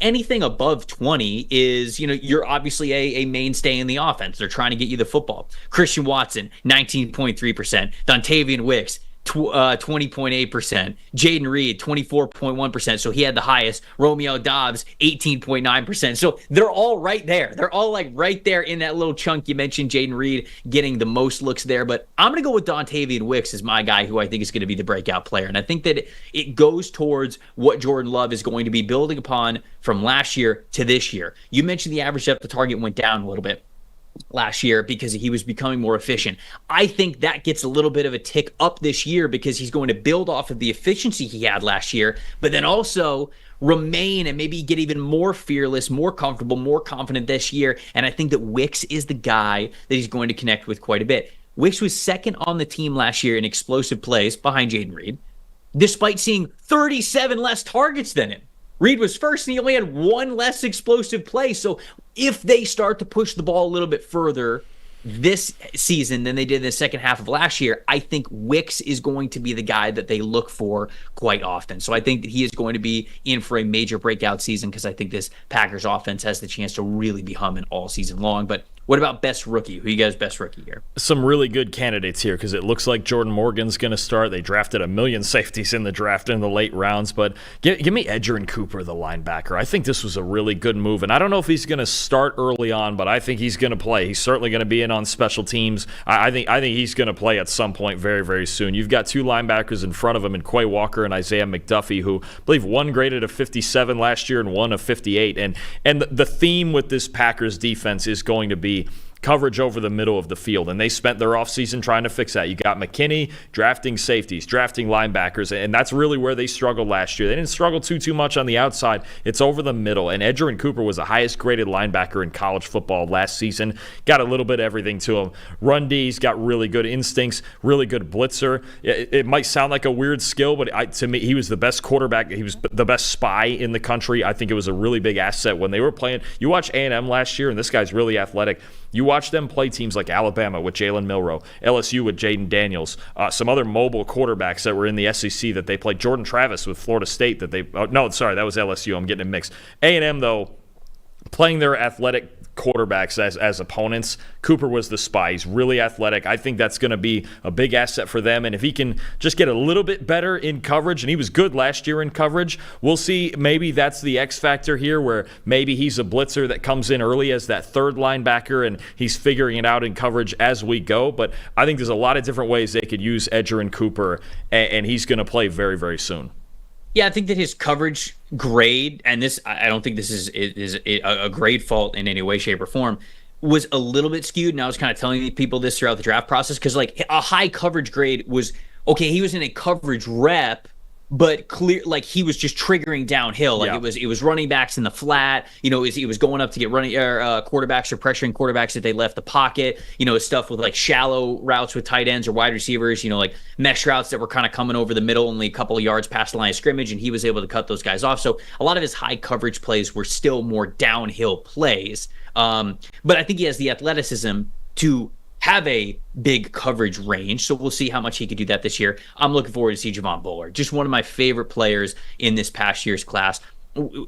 anything above 20 is, you're obviously a mainstay in the offense. They're trying to get you the football. Christian Watson, 19.3%. Dontavian Wicks, 20.8%. Jaden Reed, 24.1%. So he had the highest. Romeo Dobbs, 18.9%. So they're all right there. They're all like right there in that little chunk. You mentioned Jaden Reed getting the most looks there, but I'm going to go with Dontavian Wicks as my guy who I think is going to be the breakout player. And I think that it goes towards what Jordan Love is going to be building upon from last year to this year. You mentioned the average depth of target went down a little bit last year because he was becoming more efficient. I think that gets a little bit of a tick up this year because he's going to build off of the efficiency he had last year, but then also remain and maybe get even more fearless, more comfortable, more confident this year. And I think that Wicks is the guy that he's going to connect with quite a bit. Wicks was second on the team last year in explosive plays behind Jaden Reed, despite seeing 37 less targets than him. Reed was first, and he only had one less explosive play. So if they start to push the ball a little bit further this season than they did in the second half of last year, I think Wicks is going to be the guy that they look for quite often. So I think that he is going to be in for a major breakout season because I think this Packers offense has the chance to really be humming all season long. But what about best rookie? Who you guys best rookie here? Some really good candidates here because it looks like Jordan Morgan's going to start. They drafted 1 million safeties in the draft in the late rounds, but give me Edgerrin Cooper, the linebacker. I think this was a really good move, and I don't know if he's going to start early on, but I think he's going to play. He's certainly going to be in on special teams. I think he's going to play at some point very, very soon. You've got 2 linebackers in front of him in Quay Walker and Isaiah McDuffie, who I believe one graded a 57 last year and one a 58. And the theme with this Packers defense is going to be coverage over the middle of the field, and they spent their offseason trying to fix that. You got McKinney drafting safeties, drafting linebackers, and that's really where they struggled last year. They didn't struggle too much on the outside. It's over the middle, and Edgerrin Cooper was the highest graded linebacker in college football last season. Got a little bit of everything to him. Run D's, got really good instincts, really good blitzer. It might sound like a weird skill, but to me, he was the best quarterback. He was the best spy in the country. I think it was a really big asset when they were playing. You watch A&M last year, and this guy's really athletic. You watch them play teams like Alabama with Jalen Milroe, LSU with Jaden Daniels, some other mobile quarterbacks that were in the SEC that they played. Jordan Travis with Florida State that that was LSU. I'm getting it mixed. A&M, though, playing their athletic quarterbacks as opponents. Cooper was the spy. He's really athletic. I think that's going to be a big asset for them. And if he can just get a little bit better in coverage, and he was good last year in coverage, we'll see. Maybe that's the X factor here, where maybe he's a blitzer that comes in early as that third linebacker, and he's figuring it out in coverage as we go. But I think there's a lot of different ways they could use Edgerrin Cooper, and he's going to play very, very soon. Yeah, I think that his coverage grade, and this, I don't think this is a grade fault in any way, shape, or form, was a little bit skewed. And I was kind of telling people this throughout the draft process because, like, a high coverage grade was, okay, he was in a coverage rep, but clear, like, he was just triggering downhill. Like, it was running backs in the flat. It was going up to get running quarterbacks or pressuring quarterbacks if they left the pocket. Stuff with like shallow routes with tight ends or wide receivers. Like mesh routes that were kind of coming over the middle, only a couple of yards past the line of scrimmage, and he was able to cut those guys off. So a lot of his high coverage plays were still more downhill plays. But I think he has the athleticism to have a big coverage range, so we'll see how much he could do that this year. I'm looking forward to see Javon Bullard, just one of my favorite players in this past year's class.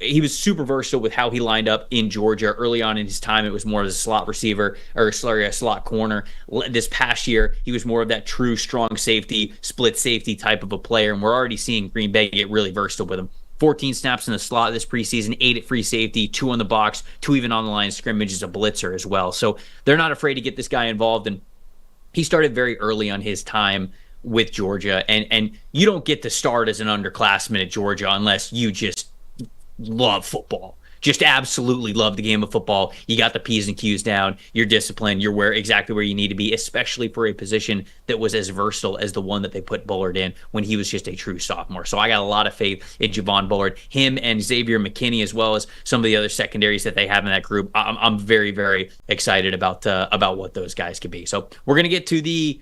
He was super versatile with how he lined up in Georgia. Early on in his time, it was more as a slot receiver, a slot corner. This past year, he was more of that true strong safety, split safety type of a player, and we're already seeing Green Bay get really versatile with him. 14 snaps in the slot this preseason, 8 at free safety, 2 on the box, 2 even on the line of scrimmage as a blitzer as well. So they're not afraid to get this guy involved, and he started very early on his time with Georgia. And you don't get to start as an underclassman at Georgia unless you just love football. just absolutely love the game of football. You got the P's and Q's down. You're disciplined. You're exactly where you need to be, especially for a position that was as versatile as the one that they put Bullard in when he was just a true sophomore. So I got a lot of faith in Javon Bullard, him and Xavier McKinney, as well as some of the other secondaries that they have in that group. I'm very, very excited about what those guys could be. So we're going to get to the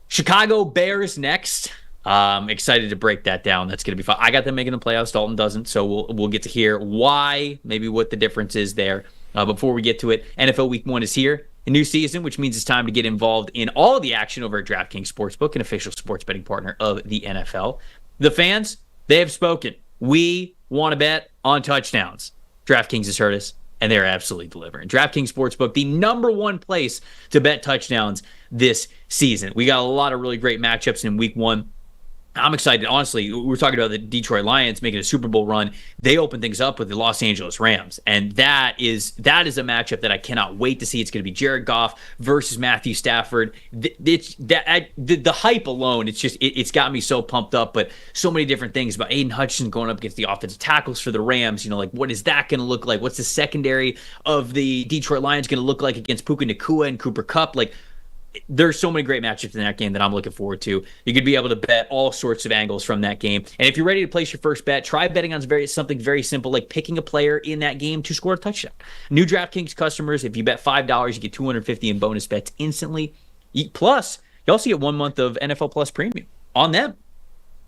Chicago Bears next. Excited to break that down. That's going to be fun. I got them making the playoffs. Dalton doesn't, so we'll get to hear why, maybe what the difference is there. Before we get to it, NFL Week 1 is here. A new season, which means it's time to get involved in all the action over at DraftKings Sportsbook, an official sports betting partner of the NFL. The fans, they have spoken. We want to bet on touchdowns. DraftKings has heard us, and they're absolutely delivering. DraftKings Sportsbook, the number one place to bet touchdowns this season. We got a lot of really great matchups in Week 1. I'm excited. Honestly, we're talking about the Detroit Lions making a Super Bowl run. They open things up with the Los Angeles Rams, and that is a matchup that I cannot wait to see. It's going to be Jared Goff versus Matthew Stafford. The hype alone, it's got me so pumped up. But so many different things about Aiden Hutchinson going up against the offensive tackles for the Rams. Like, what is that going to look like? What's the secondary of the Detroit Lions going to look like against Puka Nacua and Cooper Kupp? Like, there's so many great matchups in that game that I'm looking forward to. You could be able to bet all sorts of angles from that game. And if you're ready to place your first bet, try betting on something very simple, like picking a player in that game to score a touchdown. New DraftKings customers, if you bet $5, you get $250 in bonus bets instantly. Plus, you also get 1 month of NFL Plus Premium on them,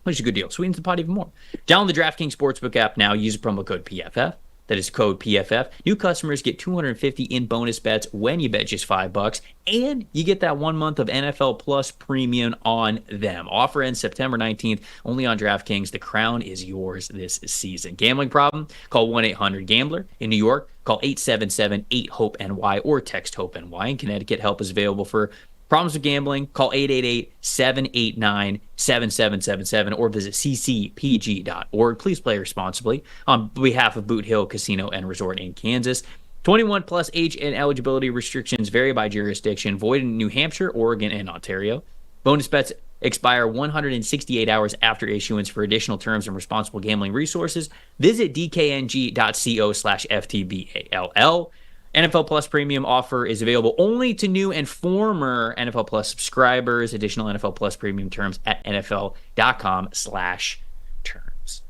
which is a good deal. Sweetens the pot even more. Download the DraftKings Sportsbook app now. Use the promo code PFF. That is code PFF. New customers get $250 in bonus bets when you bet just $5, and you get that 1 month of NFL Plus Premium on them. Offer ends September 19th, only on DraftKings. The crown is yours this season. Gambling problem? Call 1-800-GAMBLER. In New York, call 877-8-HOPE-NY or text HOPE-NY. In Connecticut, help is available for problems with gambling. Call 888-789-7777 or visit ccpg.org. Please play responsibly on behalf of Boot Hill Casino and Resort in Kansas. 21 plus age and eligibility restrictions vary by jurisdiction. Void in New Hampshire, Oregon, and Ontario. Bonus bets expire 168 hours after issuance. For additional terms and responsible gambling resources, visit dkng.co/FTBALL. NFL Plus Premium offer is available only to new and former NFL Plus subscribers. Additional NFL Plus Premium terms at NFL.com/terms.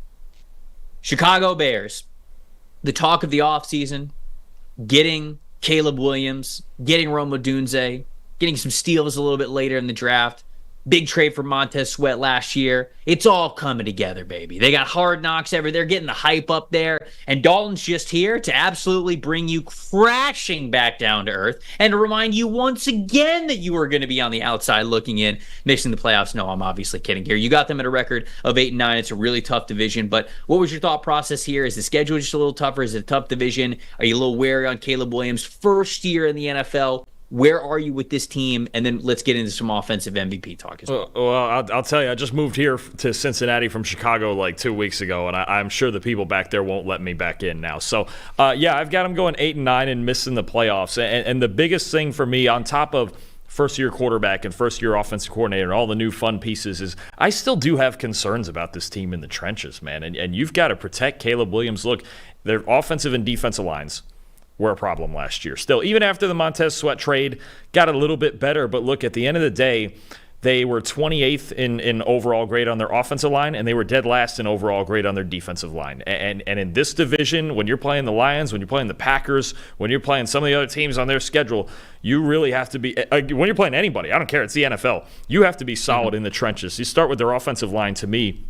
Chicago Bears, the talk of the offseason, getting Caleb Williams, getting Rome Odunze, getting some steals a little bit later in the draft. Big trade for Montez Sweat last year. It's all coming together, baby. They got Hard Knocks everywhere. They're getting the hype up there. And Dalton's just here to absolutely bring you crashing back down to earth and to remind you once again that you are going to be on the outside looking in, missing the playoffs. No, I'm obviously kidding here. You got them at a record of 8-9. It's a really tough division. But what was your thought process here? Is the schedule just a little tougher? Is it a tough division? Are you a little wary on Caleb Williams' first year in the NFL? Where are you with this team? And then let's get into some offensive MVP talk as well. Well, I'll tell you, I just moved here to Cincinnati from Chicago like 2 weeks ago, and I'm sure the people back there won't let me back in now. So, yeah, I've got them going 8-9 and missing the playoffs. And the biggest thing for me, on top of first-year quarterback and first-year offensive coordinator and all the new fun pieces, is I still do have concerns about this team in the trenches, man. And you've got to protect Caleb Williams. Look, their offensive and defensive lines were a problem last year. Still, even after the Montez Sweat trade got a little bit better, but look, at the end of the day, they were 28th in overall grade on their offensive line, and they were dead last in overall grade on their defensive line. And in this division, when you're playing the Lions, when you're playing the Packers, when you're playing some of the other teams on their schedule, you really have to be, when you're playing anybody, I don't care, it's the NFL, you have to be solid in the trenches. You start with their offensive line. To me,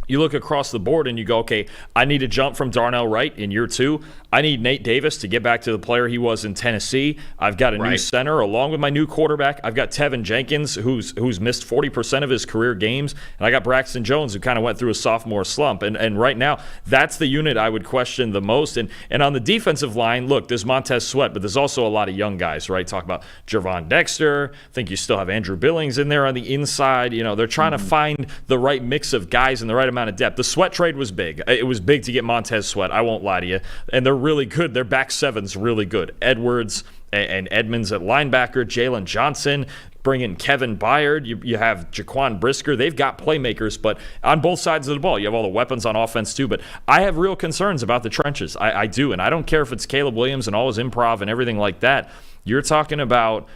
you look across the board and you go, okay, I need to jump from Darnell Wright in year 2. I need Nate Davis to get back to the player he was in Tennessee. I've got a new center along with my new quarterback. I've got Tevin Jenkins, who's missed 40% of his career games. And I got Braxton Jones, who kind of went through a sophomore slump. And right now, that's the unit I would question the most. And on the defensive line, look, there's Montez Sweat, but there's also a lot of young guys, right? Talk about Javon Dexter. I think you still have Andrew Billings in there on the inside. You know, they're trying to find the right mix of guys and the right amount of depth. The Sweat trade was big. It was big to get Montez Sweat, I won't lie to you. And they're really good. Their back seven's really good. Edwards and Edmonds at linebacker, Jalen Johnson, bring in Kevin Byard. You have Jaquan Brisker. They've got playmakers, but on both sides of the ball, you have all the weapons on offense too. But I have real concerns about the trenches. I do, and I don't care if it's Caleb Williams and all his improv and everything like that. You're talking about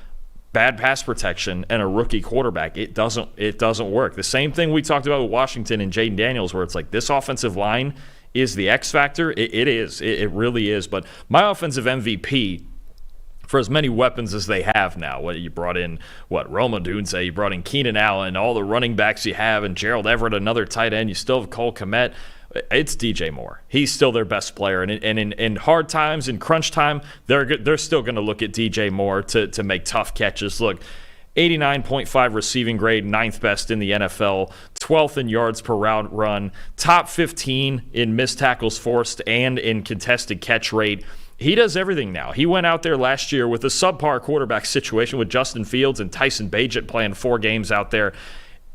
bad pass protection and a rookie quarterback. It doesn't work. The same thing we talked about with Washington and Jaden Daniels, where it's like this offensive line is the X factor. It is. It really is. But my offensive MVP, for as many weapons as they have now, you brought in Rome Odunze, you brought in Keenan Allen, all the running backs you have, and Gerald Everett, another tight end. You still have Cole Kmet. It's DJ Moore. He's still their best player, and in hard times, in crunch time, they're still going to look at DJ Moore to make tough catches. Look, 89.5 receiving grade, 9th best in the NFL, 12th in yards per route run, top 15 in missed tackles forced and in contested catch rate. He does everything now. He went out there last year with a subpar quarterback situation with Justin Fields and Tyson Bagent playing 4 games out there,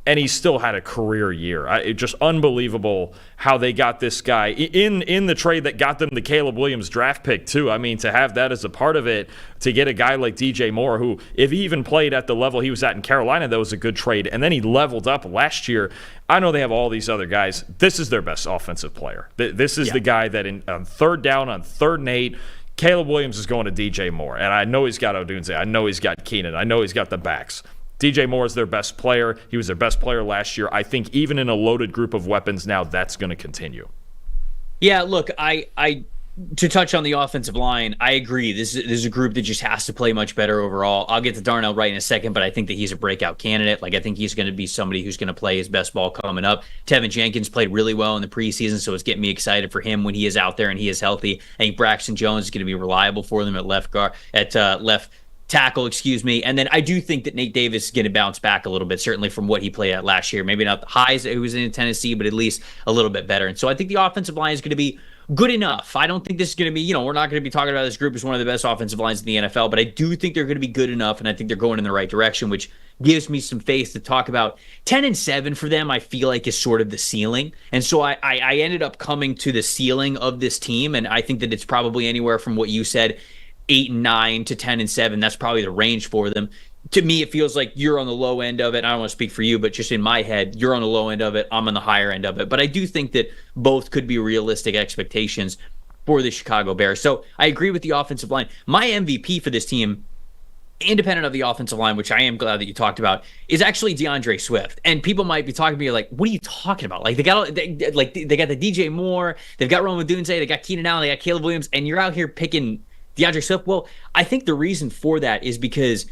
and he still had a career year. It's just unbelievable how they got this guy in the trade that got them the Caleb Williams draft pick too. I mean, to have that as a part of it, to get a guy like DJ Moore, who if he even played at the level he was at in Carolina, that was a good trade. And then he leveled up last year. I know they have all these other guys. This is their best offensive player. This is the guy that on third down, on 3rd and 8, Caleb Williams is going to DJ Moore. And I know he's got Odunze. I know he's got Keenan. I know he's got the backs. DJ Moore is their best player. He was their best player last year. I think even in a loaded group of weapons now, that's going to continue. Yeah, look, I to touch on the offensive line, I agree. This is a group that just has to play much better overall. I'll get to Darnell Wright in a second, but I think that he's a breakout candidate. Like, I think he's going to be somebody who's going to play his best ball coming up. Tevin Jenkins played really well in the preseason, so it's getting me excited for him when he is out there and he is healthy. I think Braxton Jones is going to be reliable for them at left tackle, and then I do think that Nate Davis is going to bounce back a little bit, certainly from what he played at last year. Maybe not the highs that he was in Tennessee, but at least a little bit better. And so I think the offensive line is going to be good enough. I don't think this is going to be, we're not going to be talking about this group as one of the best offensive lines in the NFL, but I do think they're going to be good enough, and I think they're going in the right direction, which gives me some faith to talk about. 10-7 for them, I feel like, is sort of the ceiling. And so I ended up coming to the ceiling of this team, and I think that it's probably anywhere from what you said, 8-9 to 10-7. That's probably the range for them. To me, it feels like you're on the low end of it. I don't want to speak for you, but just in my head, you're on the low end of it. I'm on the higher end of it. But I do think that both could be realistic expectations for the Chicago Bears. So I agree with the offensive line. My MVP for this team, independent of the offensive line, which I am glad that you talked about, is actually DeAndre Swift. And people might be talking to me like, what are you talking about? Like, they got the DJ Moore, they've got Rome Odunze, they got Keenan Allen, they got Caleb Williams, and you're out here picking DeAndre Swift. Well, I think the reason for that is because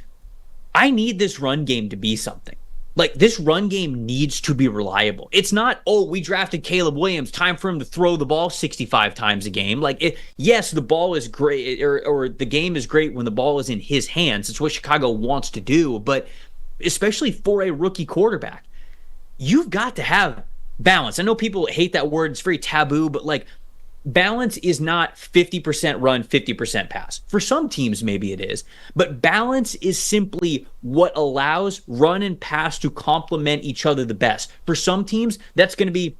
I need this run game to be something. Like, this run game needs to be reliable. It's not, we drafted Caleb Williams, time for him to throw the ball 65 times a game. Like, yes, the ball is great, or the game is great when the ball is in his hands. It's what Chicago wants to do, but especially for a rookie quarterback, you've got to have balance. I know people hate that word. It's very taboo, but like, balance is not 50% run, 50% pass. For some teams, maybe it is. But balance is simply what allows run and pass to complement each other the best. For some teams, that's going to be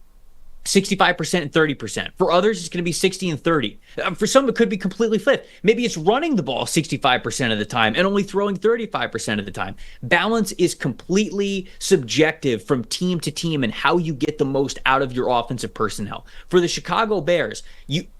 65% and 30%. For others, it's going to be 60 and 30. For some, it could be completely flipped. Maybe it's running the ball 65% of the time and only throwing 35% of the time. Balance is completely subjective from team to team and how you get the most out of your offensive personnel. For the Chicago Bears,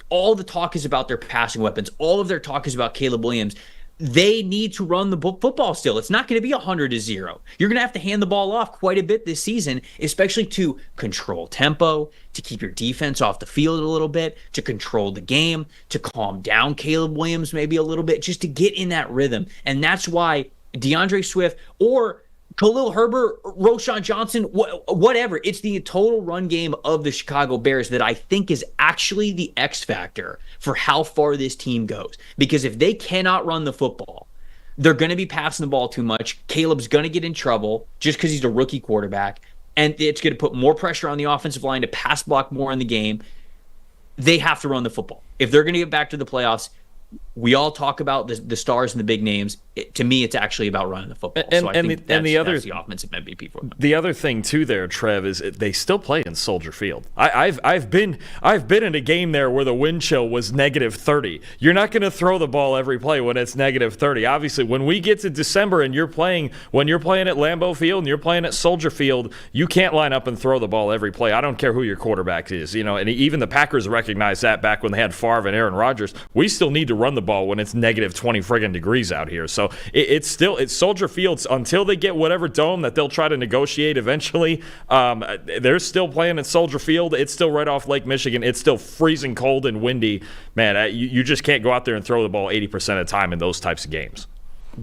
all the talk is about their passing weapons. All of their talk is about Caleb Williams. They need to run the football still. It's not going to be 100-0. You're going to have to hand the ball off quite a bit this season, especially to control tempo, to keep your defense off the field a little bit, to control the game, to calm down Caleb Williams maybe a little bit, just to get in that rhythm. And that's why DeAndre Swift or Khalil Herbert, Roschon Johnson, whatever. It's the total run game of the Chicago Bears that I think is actually the X factor for how far this team goes. Because if they cannot run the football, they're going to be passing the ball too much. Caleb's going to get in trouble just because he's a rookie quarterback. And it's going to put more pressure on the offensive line to pass block more in the game. They have to run the football. If they're going to get back to the playoffs, we all talk about the stars and the big names. To me, it's actually about running the football. And, so I think that's the offensive MVP for them. The other thing too, there, Trev, is they still play in Soldier Field. I've been in a game there where the wind chill was -30. You're not going to throw the ball every play when it's -30. Obviously, when we get to December and when you're playing at Lambeau Field and you're playing at Soldier Field, you can't line up and throw the ball every play. I don't care who your quarterback is, and even the Packers recognized that back when they had Favre and Aaron Rodgers. We still need to run the ball when it's -20 friggin' degrees out here. So it's Soldier Fields until they get whatever dome that they'll try to negotiate eventually. They're still playing at Soldier Field. It's still right off Lake Michigan. It's still freezing cold and windy. Man, you just can't go out there and throw the ball 80% of the time in those types of games.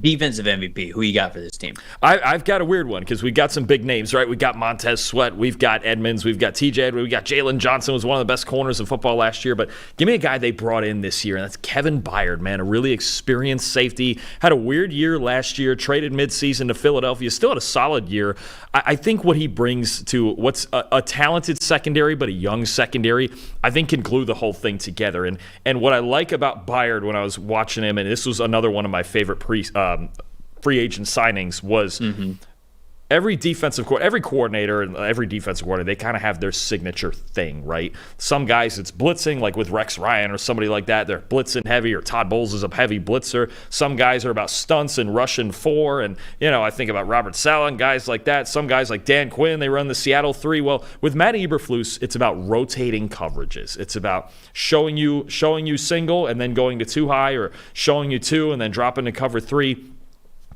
Defensive MVP, who you got for this team? I've got a weird one because we got some big names, right? We got Montez Sweat, we've got Edmonds, we've got TJ Edwards, we got Jalen Johnson, was one of the best corners in football last year. But give me a guy they brought in this year, and that's Kevin Byard, man, a really experienced safety. Had a weird year last year, traded midseason to Philadelphia, still had a solid year. I think what he brings to what's a talented secondary, but a young secondary, I think can glue the whole thing together. And what I like about Byard when I was watching him, and this was another one of my favorite free agent signings, was every coordinator and every defensive coordinator, they kind of have their signature thing, right? Some guys, it's blitzing, like with Rex Ryan or somebody like that. They're blitzing heavy, or Todd Bowles is a heavy blitzer. Some guys are about stunts and rushing 4, and I think about Robert Saleh and guys like that. Some guys like Dan Quinn, they run the Seattle 3. Well, with Matt Eberflus, it's about rotating coverages. It's about showing you single and then going to 2 high, or showing you 2 and then dropping to cover 3.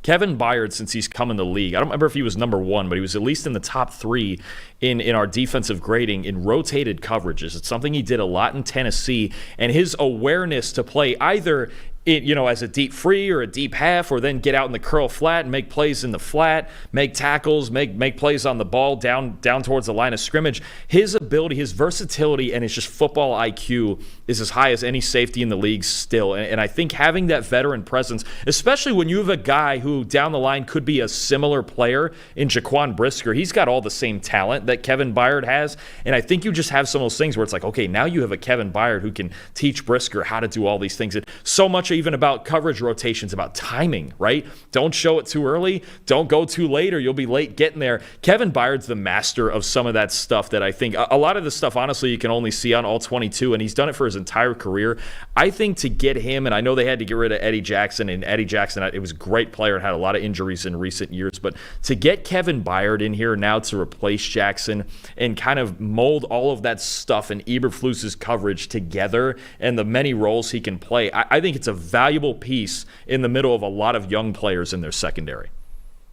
Kevin Byard, since he's come in the league, I don't remember if he was number 1, but he was at least in the top 3 in our defensive grading in rotated coverages. It's something he did a lot in Tennessee, and his awareness to play either as a deep free or a deep half, or then get out in the curl flat and make plays in the flat, make tackles, make plays on the ball down towards the line of scrimmage. His ability, his versatility, and his just football IQ is as high as any safety in the league still. And I think having that veteran presence, especially when you have a guy who down the line could be a similar player in Jaquan Brisker, he's got all the same talent that Kevin Byard has. And I think you just have some of those things where it's like, okay, now you have a Kevin Byard who can teach Brisker how to do all these things. And so much even about coverage rotations, about timing, right? Don't show it too early. Don't go too late, or you'll be late getting there. Kevin Byard's the master of some of that stuff that I think a lot of the stuff, honestly, you can only see on All 22, and he's done it for his entire career. I think to get him, and I know they had to get rid of Eddie Jackson, and Eddie Jackson, it was a great player and had a lot of injuries in recent years, but to get Kevin Byard in here now to replace Jackson and kind of mold all of that stuff and Eberflus's coverage together and the many roles he can play, I think it's a valuable piece in the middle of a lot of young players in their secondary.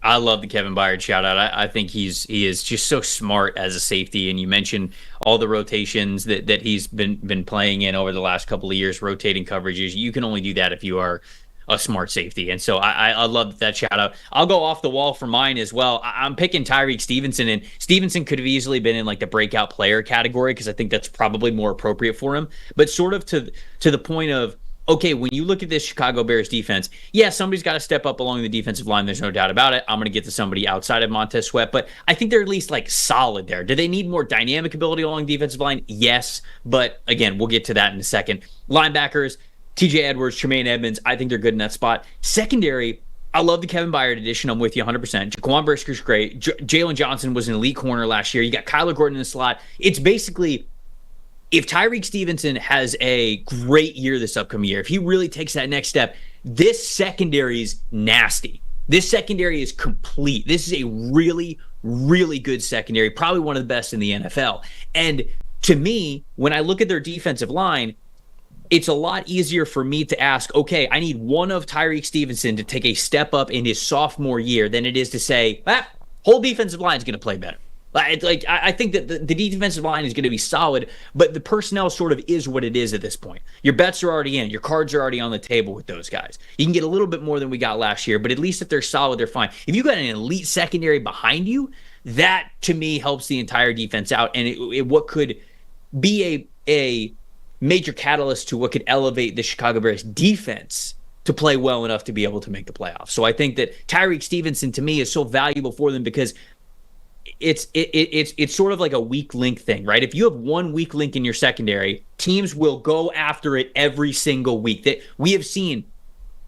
I love the Kevin Byard shout out. I think he is just so smart as a safety. And you mentioned all the rotations that he's been playing in over the last couple of years, rotating coverages. You can only do that if you are a smart safety. And so I love that shout out. I'll go off the wall for mine as well. I'm picking Tyreek Stevenson, and Stevenson could have easily been in like the breakout player category because I think that's probably more appropriate for him. But sort of to the point of, okay, when you look at this Chicago Bears defense, yeah, somebody's got to step up along the defensive line. There's no doubt about it. I'm going to get to somebody outside of Montez Sweat, but I think they're at least like solid there. Do they need more dynamic ability along the defensive line? Yes, but again, we'll get to that in a second. Linebackers, TJ Edwards, Tremaine Edmonds, I think they're good in that spot. Secondary, I love the Kevin Byard addition. I'm with you 100%. Jaquan Brisker's great. Jalen Johnson was an elite corner last year. You got Kyler Gordon in the slot. It's basically, if Tyreek Stevenson has a great year this upcoming year, if he really takes that next step, this secondary is nasty. This secondary is complete. This is a really, really good secondary, probably one of the best in the NFL. And to me, when I look at their defensive line, it's a lot easier for me to ask, okay, I need one of Tyreek Stevenson to take a step up in his sophomore year than it is to say, whole defensive line is going to play better. I think that the defensive line is going to be solid, but the personnel sort of is what it is at this point. Your bets are already in. Your cards are already on the table with those guys. You can get a little bit more than we got last year, but at least if they're solid, they're fine. If you got an elite secondary behind you, that to me helps the entire defense out, and it what could be a major catalyst to what could elevate the Chicago Bears defense to play well enough to be able to make the playoffs. So I think that Tyreek Stevenson to me is so valuable for them because it's sort of like a weak link thing, right? If you have one weak link in your secondary, teams will go after it every single week. That we have seen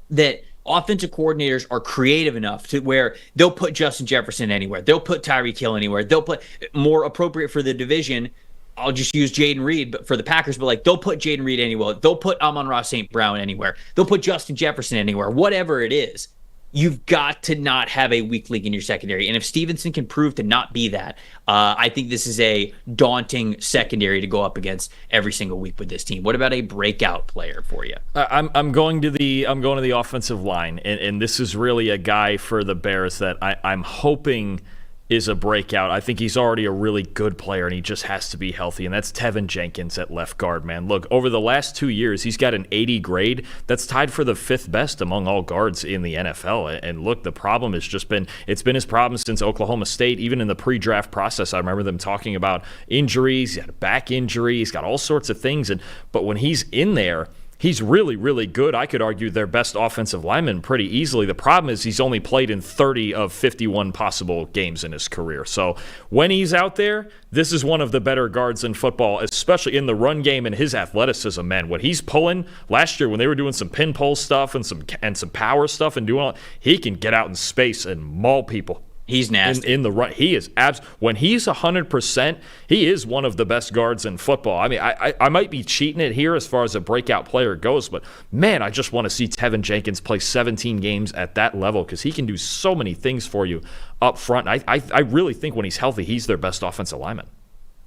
that offensive coordinators are creative enough to where they'll put Justin Jefferson anywhere. They'll put Tyreek Hill anywhere. They'll put more appropriate for the division. I'll just use Jaden Reed but for the Packers, but like they'll put Jaden Reed anywhere. They'll put Amon-Ra St. Brown anywhere. They'll put Justin Jefferson anywhere. Whatever it is, you've got to not have a weak link in your secondary. And if Stevenson can prove to not be that, I think this is a daunting secondary to go up against every single week with this team. What about a breakout player for you? I'm going to the offensive line, and this is really a guy for the Bears that I'm hoping is a breakout. I think he's already a really good player, and he just has to be healthy, and that's Tevin Jenkins at left guard, man. Look, over the last 2 years, he's got an 80 grade. That's tied for the 5th best among all guards in the NFL. And look, the problem has just been, it's been his problem since Oklahoma State. Even in the pre-draft process, I remember them talking about injuries. He had a back injury. He's got all sorts of things. But when he's in there, he's really, really good. I could argue their best offensive lineman pretty easily. The problem is he's only played in 30 of 51 possible games in his career. So when he's out there, this is one of the better guards in football, especially in the run game and his athleticism, man. What he's pulling last year when they were doing some pin pull stuff and some power stuff and doing all, he can get out in space and maul people. He's nasty. In the run. He is when he's 100%, he is one of the best guards in football. I mean, I might be cheating it here as far as a breakout player goes, but man, I just want to see Tevin Jenkins play 17 games at that level because he can do so many things for you up front. I really think when he's healthy, he's their best offensive lineman.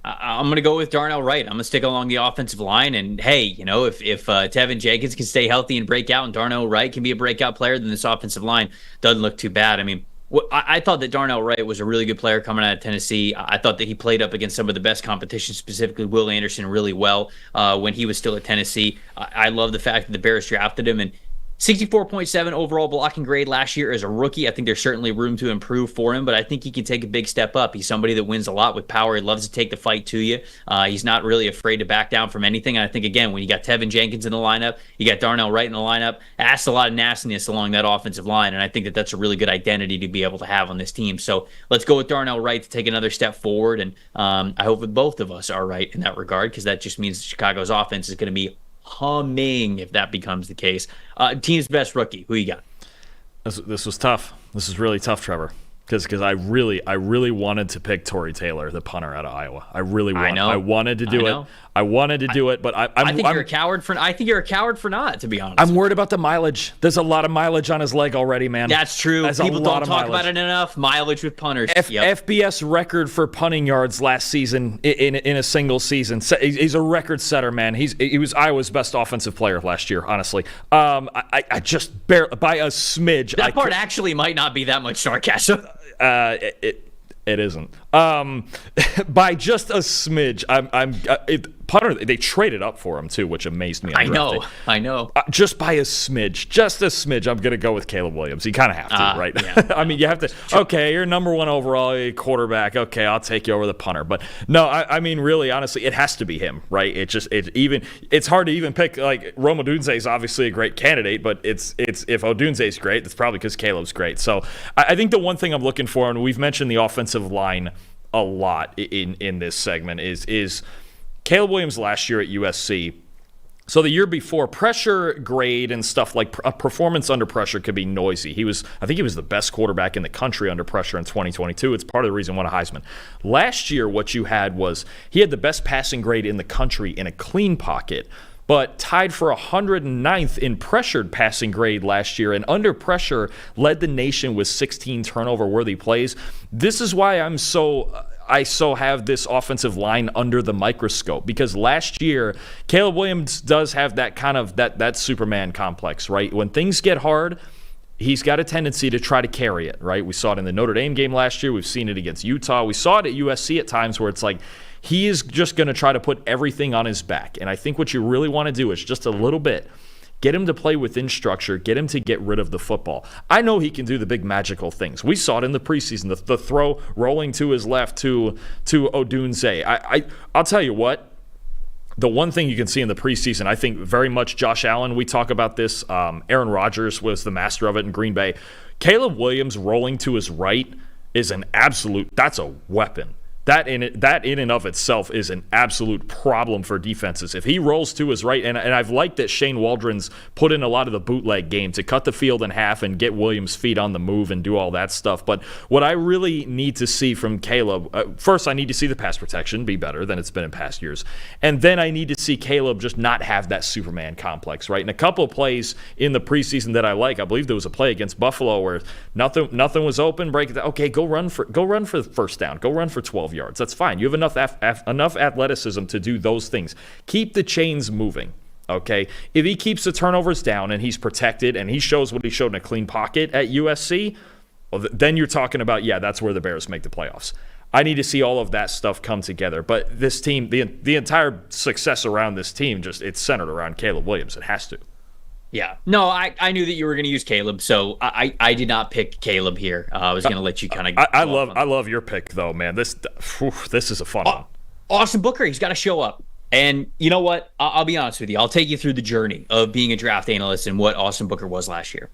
I'm going to go with Darnell Wright. I'm going to stick along the offensive line. And, hey, you know, if Tevin Jenkins can stay healthy and break out and Darnell Wright can be a breakout player, then this offensive line doesn't look too bad. I mean, I thought that Darnell Wright was a really good player coming out of Tennessee. I thought that he played up against some of the best competition, specifically Will Anderson, really well when he was still at Tennessee. I love the fact that the Bears drafted him, and 64.7 overall blocking grade last year as a rookie. I think there's certainly room to improve for him, but I think he can take a big step up. He's somebody that wins a lot with power. He loves to take the fight to you. He's not really afraid to back down from anything. And I think, again, when you got Tevin Jenkins in the lineup, you got Darnell Wright in the lineup, that's a lot of nastiness along that offensive line, and I think that that's a really good identity to be able to have on this team. So let's go with Darnell Wright to take another step forward, and I hope that both of us are right in that regard because that just means Chicago's offense is going to be humming if that becomes the case. Team's best rookie, who you got? This was tough. This is really tough, Trevor, because I really wanted to pick Torrey Taylor, the punter out of Iowa. I wanted to do it. I wanted to do it, but I think you're a coward for. I think you're a coward for not. To be honest, I'm worried about the mileage. There's a lot of mileage on his leg already, man. That's true. People don't talk about it enough. Mileage with punters. FBS record for punting yards last season in a single season. He's a record setter, man. He was Iowa's best offensive player last year. Honestly, I just barely by a smidge. That part actually might not be that much sarcasm. It isn't. By just a smidge. Punter, they traded up for him too, which amazed me. I know. Just by a smidge, I'm going to go with Caleb Williams. You kind of have to, right? Yeah. I mean, you have to. Okay, you're number one overall quarterback. Okay, I'll take you over the punter. But no, I mean, really, honestly, it has to be him, right? It's hard to even pick. Like Rome Odunze is obviously a great candidate, but it's if Odunze's great, that's probably because Caleb's great. So I think the one thing I'm looking for, and we've mentioned the offensive line a lot in this segment, is Caleb Williams last year at USC. So the year before, pressure grade and stuff like a performance under pressure could be noisy. I think he was the best quarterback in the country under pressure in 2022. It's part of the reason he won a Heisman. Last year, what you had was he had the best passing grade in the country in a clean pocket, but tied for 109th in pressured passing grade last year, and under pressure led the nation with 16 turnover-worthy plays. This is why I so have this offensive line under the microscope, because last year Caleb Williams does have that kind of that Superman complex, right? When things get hard, he's got a tendency to try to carry it, right? We saw it in the Notre Dame game last year. We've seen it against Utah. We saw it at USC at times where it's like he is just going to try to put everything on his back. And I think what you really want to do is just a little bit get him to play within structure, get him to get rid of the football. I know he can do the big magical things. We saw it in the preseason, the throw rolling to his left to Odunze. I'll tell you what, the one thing you can see in the preseason, I think very much Josh Allen, we talk about this, Aaron Rodgers was the master of it in Green Bay. Caleb Williams rolling to his right is that's a weapon. That in and of itself is an absolute problem for defenses. If he rolls to his right, and I've liked that Shane Waldron's put in a lot of the bootleg game to cut the field in half and get Williams' feet on the move and do all that stuff. But what I really need to see from Caleb, first I need to see the pass protection be better than it's been in past years. And then I need to see Caleb just not have that Superman complex, right? And a couple of plays in the preseason that I like, I believe there was a play against Buffalo where nothing was open, break it down. Okay, go run for the first down. Go run for 12 yards. That's fine. You have enough athleticism to do those things. Keep the chains moving. Okay, if he keeps the turnovers down and he's protected and he shows what he showed in a clean pocket at USC, well, then you're talking about, that's where the Bears make the playoffs. I need to see all of that stuff come together. But this team, the entire success around this team, it's centered around Caleb Williams. It has to. Yeah. No, I knew that you were going to use Caleb, so I did not pick Caleb here. I was going to let you kind of. I love your pick though, man. This is a fun one. Austin Booker, he's got to show up. And you know what? I'll be honest with you. I'll take you through the journey of being a draft analyst and what Austin Booker was last year.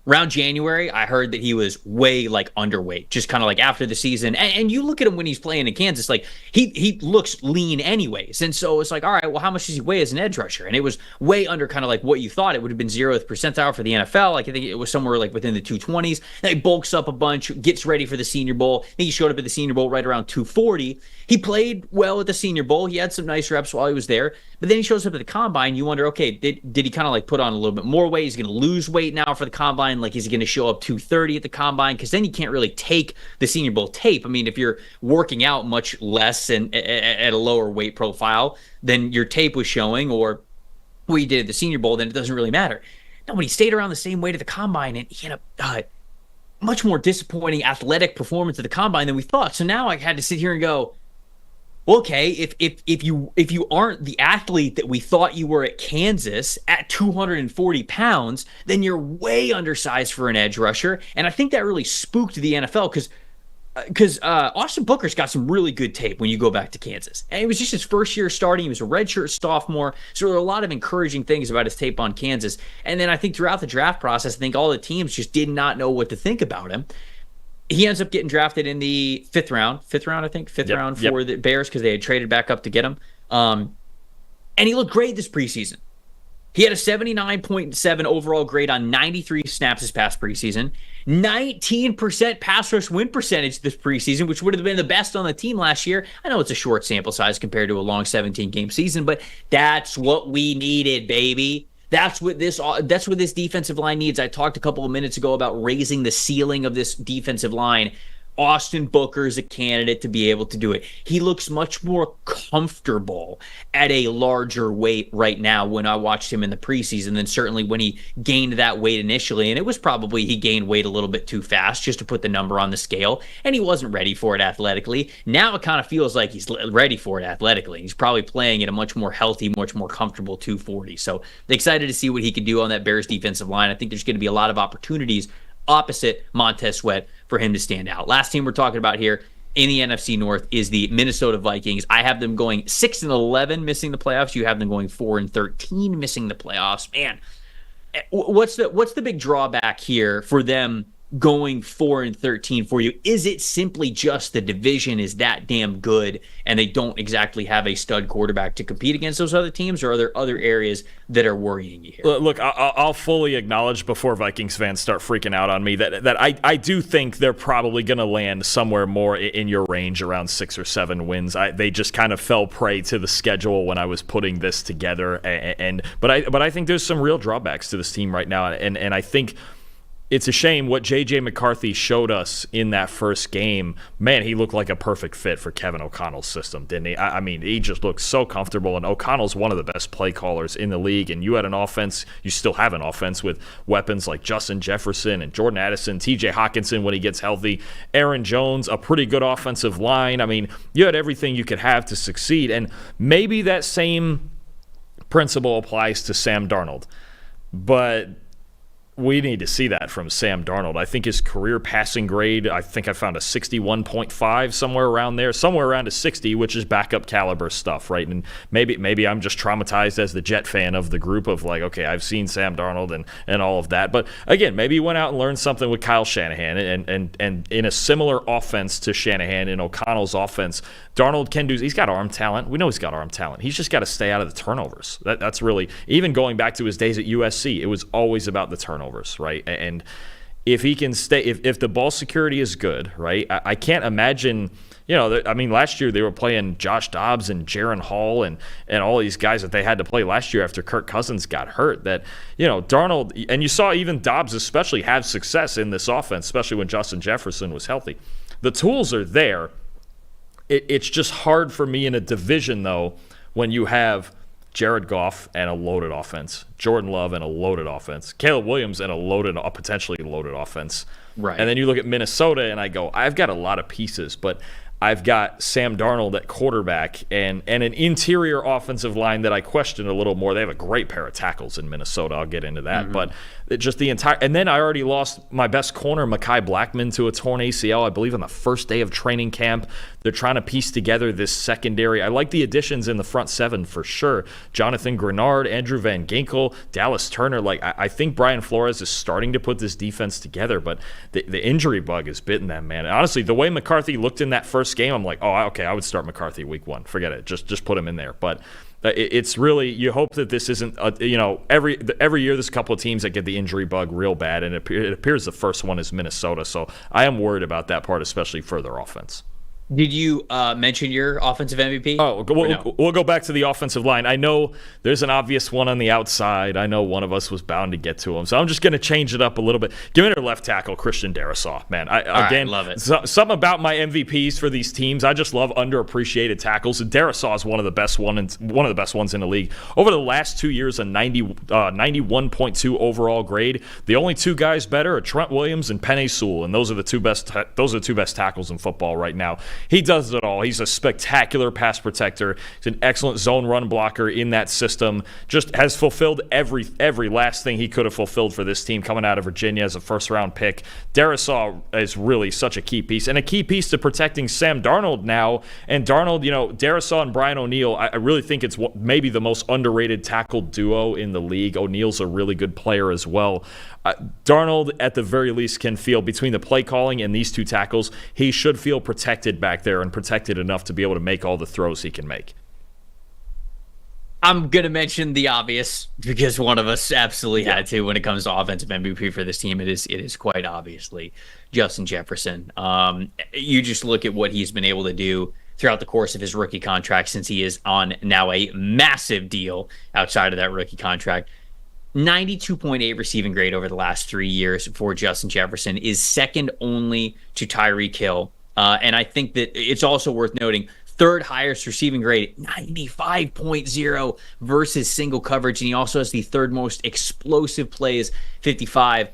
Around January, I heard that he was way underweight, just kind of after the season. And you look at him when he's playing in Kansas, he looks lean anyways. And so it's all right, well, how much does he weigh as an edge rusher? And it was way under kind of what you thought. It would have been 0th percentile for the NFL. I think it was somewhere within the 220s. And he bulks up a bunch, gets ready for the Senior Bowl. I think he showed up at the Senior Bowl right around 240. He played well at the Senior Bowl. He had some nice reps while he was there. But then he shows up at the Combine. You wonder, okay, did he kind of put on a little bit more weight? He's going to lose weight now for the Combine. Is he going to show up 230 at the Combine? Because then you can't really take the Senior Bowl tape. I mean, if you're working out much less and at a lower weight profile than your tape was showing, or what you did at the Senior Bowl, then it doesn't really matter. No, but he stayed around the same weight at the Combine, and he had a much more disappointing athletic performance at the Combine than we thought. So now I had to sit here and go, okay, if you aren't the athlete that we thought you were at Kansas at 240 pounds, then you're way undersized for an edge rusher. And I think that really spooked the NFL because Austin Booker's got some really good tape when you go back to Kansas. And it was just his first year starting. He was a redshirt sophomore. So there were a lot of encouraging things about his tape on Kansas. And then I think throughout the draft process, I think all the teams just did not know what to think about him. He ends up getting drafted in the fifth round, I think, fifth round for the Bears because they had traded back up to get him. And he looked great this preseason. He had a 79.7 overall grade on 93 snaps this past preseason, 19% pass rush win percentage this preseason, which would have been the best on the team last year. I know it's a short sample size compared to a long 17-game season, but that's what we needed, baby. That's what this defensive line needs. I talked a couple of minutes ago about raising the ceiling of this defensive line. Austin Booker is a candidate to be able to do it. He looks much more comfortable at a larger weight right now when I watched him in the preseason than certainly when he gained that weight initially. And it was probably he gained weight a little bit too fast just to put the number on the scale, and he wasn't ready for it athletically. Now it kind of feels like he's ready for it athletically. He's probably playing at a much more healthy, much more comfortable 240. So excited to see what he can do on that Bears defensive line. I think there's going to be a lot of opportunities opposite Montez Sweat for him to stand out. Last team we're talking about here in the NFC North is the Minnesota Vikings. I have them going 6-11, missing the playoffs. You have them going 4-13, missing the playoffs. Man, what's the big drawback here for them going 4-13 for you? Is it simply just the division is that damn good and they don't exactly have a stud quarterback to compete against those other teams, or are there other areas that are worrying you here? Look, I'll fully acknowledge before Vikings fans start freaking out on me that I do think they're probably going to land somewhere more in your range around 6 or 7 wins. They just kind of fell prey to the schedule when I was putting this together, but I think there's some real drawbacks to this team right now, and I think it's a shame what J.J. McCarthy showed us in that first game. Man, he looked like a perfect fit for Kevin O'Connell's system, didn't he? I mean, he just looked so comfortable, and O'Connell's one of the best play callers in the league, and you had an offense, you still have an offense with weapons like Justin Jefferson and Jordan Addison, T.J. Hawkinson when he gets healthy, Aaron Jones, a pretty good offensive line. I mean, you had everything you could have to succeed, and maybe that same principle applies to Sam Darnold, but we need to see that from Sam Darnold. I think his career passing grade, I think I found a 61.5, somewhere around there, somewhere around a 60, which is backup caliber stuff, right? And maybe I'm just traumatized as the Jet fan of the group of like, okay, I've seen Sam Darnold and all of that. But again, maybe he went out and learned something with Kyle Shanahan, and in a similar offense to Shanahan in O'Connell's offense, Darnold can do. He's got arm talent. We know he's got arm talent. He's just got to stay out of the turnovers. That's really, even going back to his days at USC, it was always about the turnovers, right? And if he can stay, if the ball security is good, right? I can't imagine, I mean, last year they were playing Josh Dobbs and Jaron Hall and all these guys that they had to play last year after Kirk Cousins got hurt. That, Darnold, and you saw even Dobbs especially have success in this offense, especially when Justin Jefferson was healthy. The tools are there. It's just hard for me in a division, though, when you have Jared Goff and a loaded offense, Jordan Love and a loaded offense, Caleb Williams and a potentially loaded offense. Right. And then you look at Minnesota and I go, I've got a lot of pieces, but I've got Sam Darnold at quarterback and an interior offensive line that I question a little more. They have a great pair of tackles in Minnesota. I'll get into that. Mm-hmm. But just the entire – and then I already lost my best corner, Mekhi Blackmon, to a torn ACL, I believe, on the first day of training camp. They're trying to piece together this secondary. I like the additions in the front seven for sure. Jonathan Grenard, Andrew Van Ginkel, Dallas Turner. Like I think Brian Flores is starting to put this defense together, but the injury bug is bitten them, man. And honestly, the way McCarthy looked in that first game, I'm like, oh, okay, I would start McCarthy week one. Forget it. Just put him in there. But it's really, you hope that this isn't, every year there's a couple of teams that get the injury bug real bad, and it appears the first one is Minnesota. So I am worried about that part, especially for their offense. Did you mention your offensive MVP? Oh, we'll go back to the offensive line. I know there's an obvious one on the outside. I know one of us was bound to get to him. So I'm just going to change it up a little bit. Give me their left tackle, Christian Darrisaw. Man, again, love it. Something about my MVPs for these teams, I just love underappreciated tackles. And Darrisaw is one of the best ones in the league. Over the last 2 years, a 91.2 overall grade. The only two guys better are Trent Williams and Penei Sewell, and those are the two best tackles in football right now. He does it all. He's a spectacular pass protector. He's an excellent zone run blocker in that system. Just has fulfilled every last thing he could have fulfilled for this team coming out of Virginia as a first-round pick. Darrisaw is really such a key piece, and a key piece to protecting Sam Darnold now. And Darnold, Darrisaw and Brian O'Neill, I really think it's maybe the most underrated tackle duo in the league. O'Neill's a really good player as well. Darnold, at the very least, can feel between the play calling and these two tackles, he should feel protected back there and protected enough to be able to make all the throws he can make. I'm going to mention the obvious because one of us absolutely had to when it comes to offensive MVP for this team. It is quite obviously Justin Jefferson. You just look at what he's been able to do throughout the course of his rookie contract since he is on now a massive deal outside of that rookie contract. 92.8 receiving grade over the last 3 years for Justin Jefferson is second only to Tyreek Hill. And I think that it's also worth noting, third highest receiving grade, 95.0 versus single coverage. And he also has the third most explosive plays, 55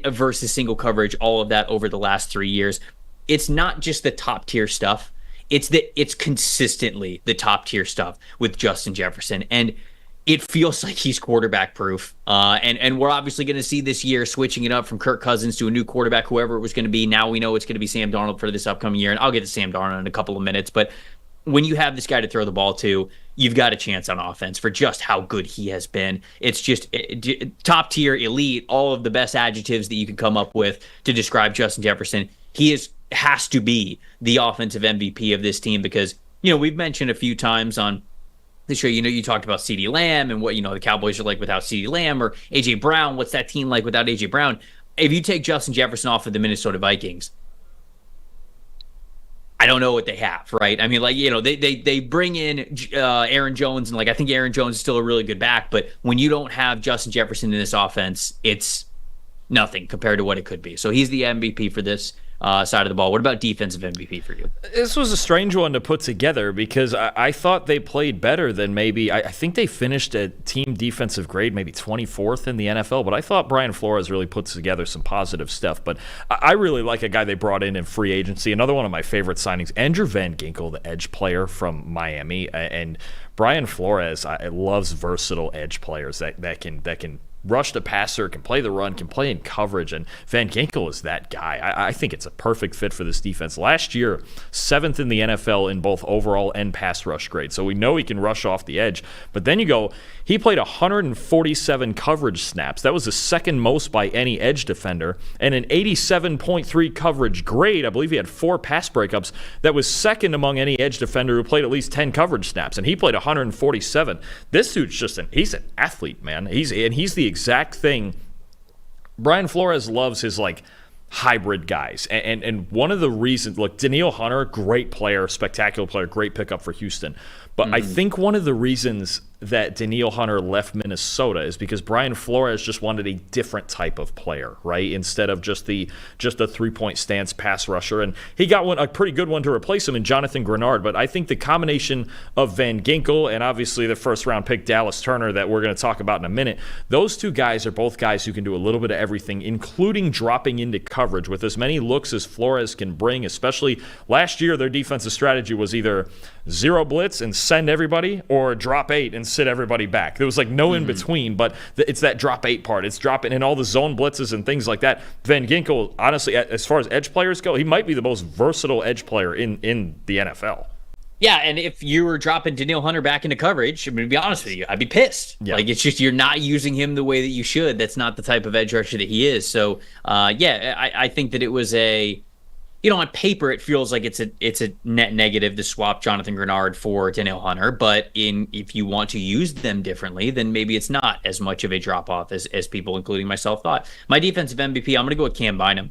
versus single coverage, all of that over the last 3 years. It's not just the top tier stuff. It's consistently the top tier stuff with Justin Jefferson. And it feels like he's quarterback proof. And we're obviously going to see this year switching it up from Kirk Cousins to a new quarterback, whoever it was going to be. Now we know it's going to be Sam Darnold for this upcoming year. And I'll get to Sam Darnold in a couple of minutes. But when you have this guy to throw the ball to, you've got a chance on offense for just how good he has been. It's just top tier, elite, all of the best adjectives that you could come up with to describe Justin Jefferson. He has to be the offensive MVP of this team because, we've mentioned a few times on the show, you talked about CeeDee Lamb and what, the Cowboys are like without CeeDee Lamb, or A.J. Brown. What's that team like without A.J. Brown? If you take Justin Jefferson off of the Minnesota Vikings, I don't know what they have, right? I mean, they bring in Aaron Jones, and I think Aaron Jones is still a really good back, but when you don't have Justin Jefferson in this offense, it's nothing compared to what it could be. So he's the MVP for this side of the ball. What about defensive MVP for you? This was a strange one to put together because I thought they played better than maybe. I think they finished at team defensive grade maybe 24th in the NFL, but I thought Brian Flores really put together some positive stuff. But I really like a guy they brought in free agency. Another one of my favorite signings, Andrew Van Ginkel, the edge player from Miami. And Brian Flores loves versatile edge players that can rush the passer, can play the run, can play in coverage, and Van Ginkel is that guy. I think it's a perfect fit for this defense. Last year, 7th in the NFL in both overall and pass rush grade, so we know he can rush off the edge. But then you go, he played 147 coverage snaps. That was the second most by any edge defender, and an 87.3 coverage grade. I believe he had 4 pass breakups. That was second among any edge defender who played at least 10 coverage snaps, and he played 147. This dude's he's an athlete, man. He's the exact thing. Brian Flores loves his hybrid guys, and one of the reasons, look, Danielle Hunter, great player, spectacular player, great pickup for Houston. But I think one of the reasons that Danielle Hunter left Minnesota is because Brian Flores just wanted a different type of player, right? Instead of just the 3-point stance pass rusher. And he got a pretty good one to replace him in Jonathan Grenard. But I think the combination of Van Ginkel and obviously the first-round pick Dallas Turner that we're going to talk about in a minute, those two guys are both guys who can do a little bit of everything, including dropping into coverage with as many looks as Flores can bring, especially last year their defensive strategy was either zero blitz and send everybody or drop 8 and sit everybody back. There was no in between, but it's that drop 8 part. It's dropping in all the zone blitzes and things like that. Van Ginkel, honestly, as far as edge players go, he might be the most versatile edge player in the NFL. Yeah, and if you were dropping Danielle Hunter back into coverage, I'm going to be honest with you, I'd be pissed. Yeah. It's just you're not using him the way that you should. That's not the type of edge rusher that he is. So, I think that it was on paper, it feels like it's a net negative to swap Jonathan Grenard for Danielle Hunter. But if you want to use them differently, then maybe it's not as much of a drop-off as people, including myself, thought. My defensive MVP, I'm going to go with Cam Bynum.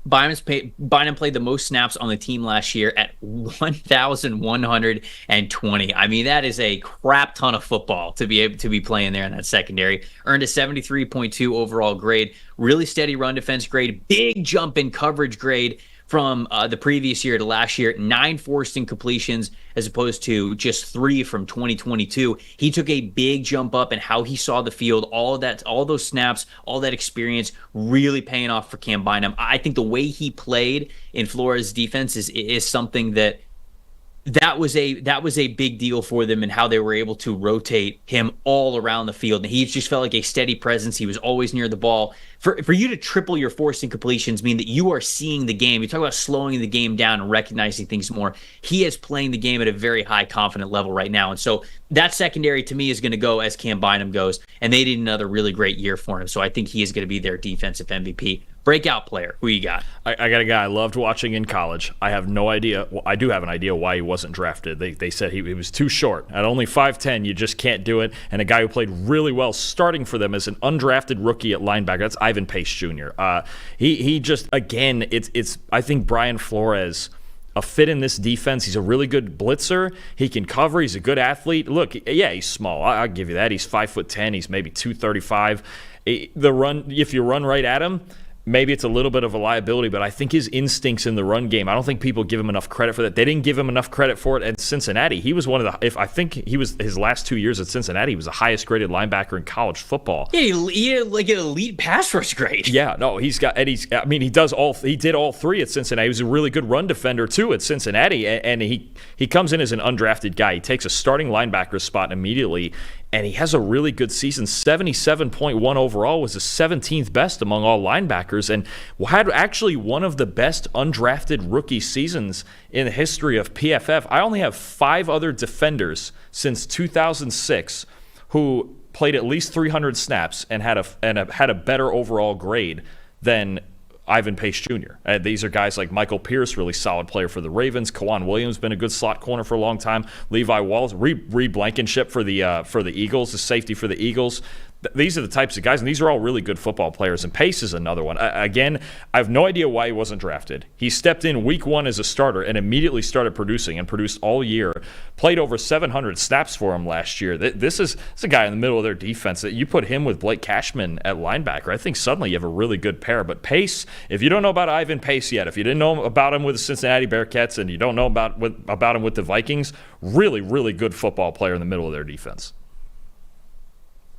Bynum played the most snaps on the team last year at 1,120. I mean, that is a crap ton of football to be able to be playing there in that secondary. Earned a 73.2 overall grade, really steady run defense grade, big jump in coverage grade from the previous year to last year, 9 forced incompletions as opposed to just 3 from 2022. He took a big jump up in how he saw the field, all those snaps, all that experience really paying off for Cam Bynum. I think the way he played in Flores' defense is something that was a big deal for them and how they were able to rotate him all around the field. And he just felt like a steady presence. He was always near the ball. For you to triple your forced incompletions mean that you are seeing the game. You talk about slowing the game down and recognizing things more. He is playing the game at a very high confident level right now. And so that secondary to me is going to go as Cam Bynum goes. And they did another really great year for him. So I think he is going to be their defensive MVP. Breakout player, who you got? I got a guy I loved watching in college. I have no idea. Well, I do have an idea why he wasn't drafted. They said he was too short. At only 5'10", you just can't do it. And a guy who played really well starting for them as an undrafted rookie at linebacker, that's Ivan Pace Jr. He just, again, it's I think Brian Flores, a fit in this defense. He's a really good blitzer. He can cover. He's a good athlete. Look, yeah, he's small. I'll give you that. He's 5'10". He's maybe 235. The run, if you run right at him, maybe it's a little bit of a liability, but I think his instincts in the run game, I don't think people give him enough credit for that. They didn't give him enough credit for it at Cincinnati. He was one of the, I think he was, his last 2 years at Cincinnati, he was the highest graded linebacker in college football. Yeah, he had like an elite pass rush grade. Yeah, no, he did all 3 at Cincinnati. He was a really good run defender too at Cincinnati, and he comes in as an undrafted guy. He takes a starting linebacker spot immediately, and he has a really good season. 77.1 overall, was the 17th best among all linebackers, and had actually one of the best undrafted rookie seasons in the history of PFF. I only have 5 other defenders since 2006 who played at least 300 snaps and had a better overall grade than Ivan Pace Jr. These are guys like Michael Pierce, really solid player for the Ravens. Kawan Williams, been a good slot corner for a long time. Levi Wallace, Reed Blankenship for the Eagles, the safety for the Eagles. These are the types of guys, and these are all really good football players. And Pace is another one. Again, I have no idea why he wasn't drafted. He stepped in week 1 as a starter and immediately started producing and produced all year. Played over 700 snaps for him last year. This is a guy in the middle of their defense that you put him with Blake Cashman at linebacker. I think suddenly you have a really good pair. But Pace, if you don't know about Ivan Pace yet, if you didn't know about him with the Cincinnati Bearcats and you don't know about him with the Vikings, really, really good football player in the middle of their defense.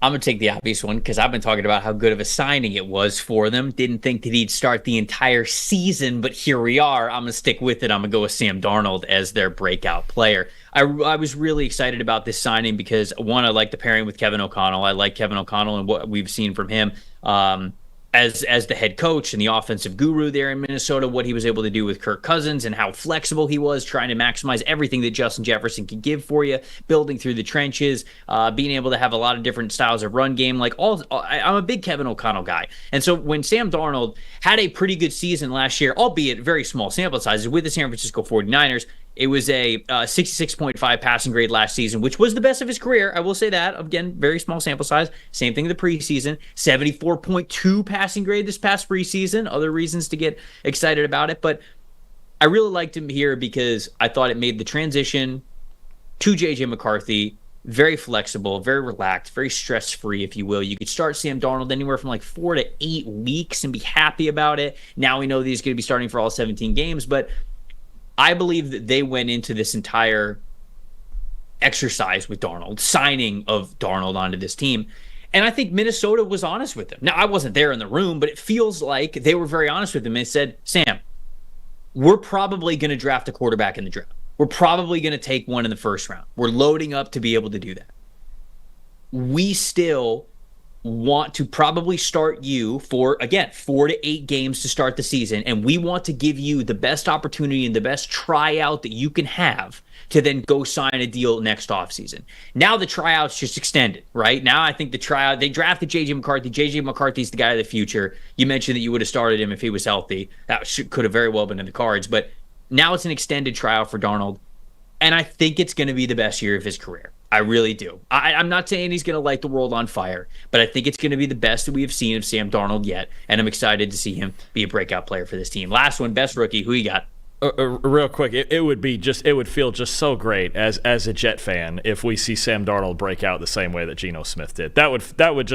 I'm going to take the obvious one because I've been talking about how good of a signing it was for them. Didn't think that he'd start the entire season, but here we are. I'm going to stick with it. I'm going to go with Sam Darnold as their breakout player. I was really excited about this signing because, one, I like the pairing with Kevin O'Connell. I like Kevin O'Connell and what we've seen from him. As the head coach and the offensive guru there in Minnesota, what he was able to do with Kirk Cousins and how flexible he was, trying to maximize everything that Justin Jefferson could give for you, building through the trenches, being able to have a lot of different styles of run game. I'm a big Kevin O'Connell guy. And so when Sam Darnold had a pretty good season last year, albeit very small sample sizes with the San Francisco 49ers, it was a 66.5 passing grade last season, which was the best of his career. I will say that. Again, very small sample size. Same thing in the preseason. 74.2 passing grade this past preseason. Other reasons to get excited about it. But I really liked him here because I thought it made the transition to J.J. McCarthy very flexible, very relaxed, very stress-free, if you will. You could start Sam Darnold anywhere from 4 to 8 weeks and be happy about it. Now we know that he's going to be starting for all 17 games, but I believe that they went into this entire exercise with Darnold, signing of Darnold onto this team. And I think Minnesota was honest with him. Now, I wasn't there in the room, but it feels like they were very honest with him and said, Sam, we're probably going to draft a quarterback in the draft. We're probably going to take one in the first round. We're loading up to be able to do that. We still want to probably start you for, again, 4 to 8 games to start the season, and we want to give you the best opportunity and the best tryout that you can have to then go sign a deal next offseason. Now the tryout's just extended, right? Now I think the tryout, they drafted J.J. McCarthy. J.J. McCarthy's the guy of the future. You mentioned that you would have started him if he was healthy. That could have very well been in the cards, but now it's an extended tryout for Darnold, and I think it's going to be the best year of his career. I really do. I'm not saying he's going to light the world on fire, but I think it's going to be the best that we have seen of Sam Darnold yet, and I'm excited to see him be a breakout player for this team. Last one, best rookie. Who you got? Real quick, it would feel just so great as a Jet fan if we see Sam Darnold break out the same way that Geno Smith did. That would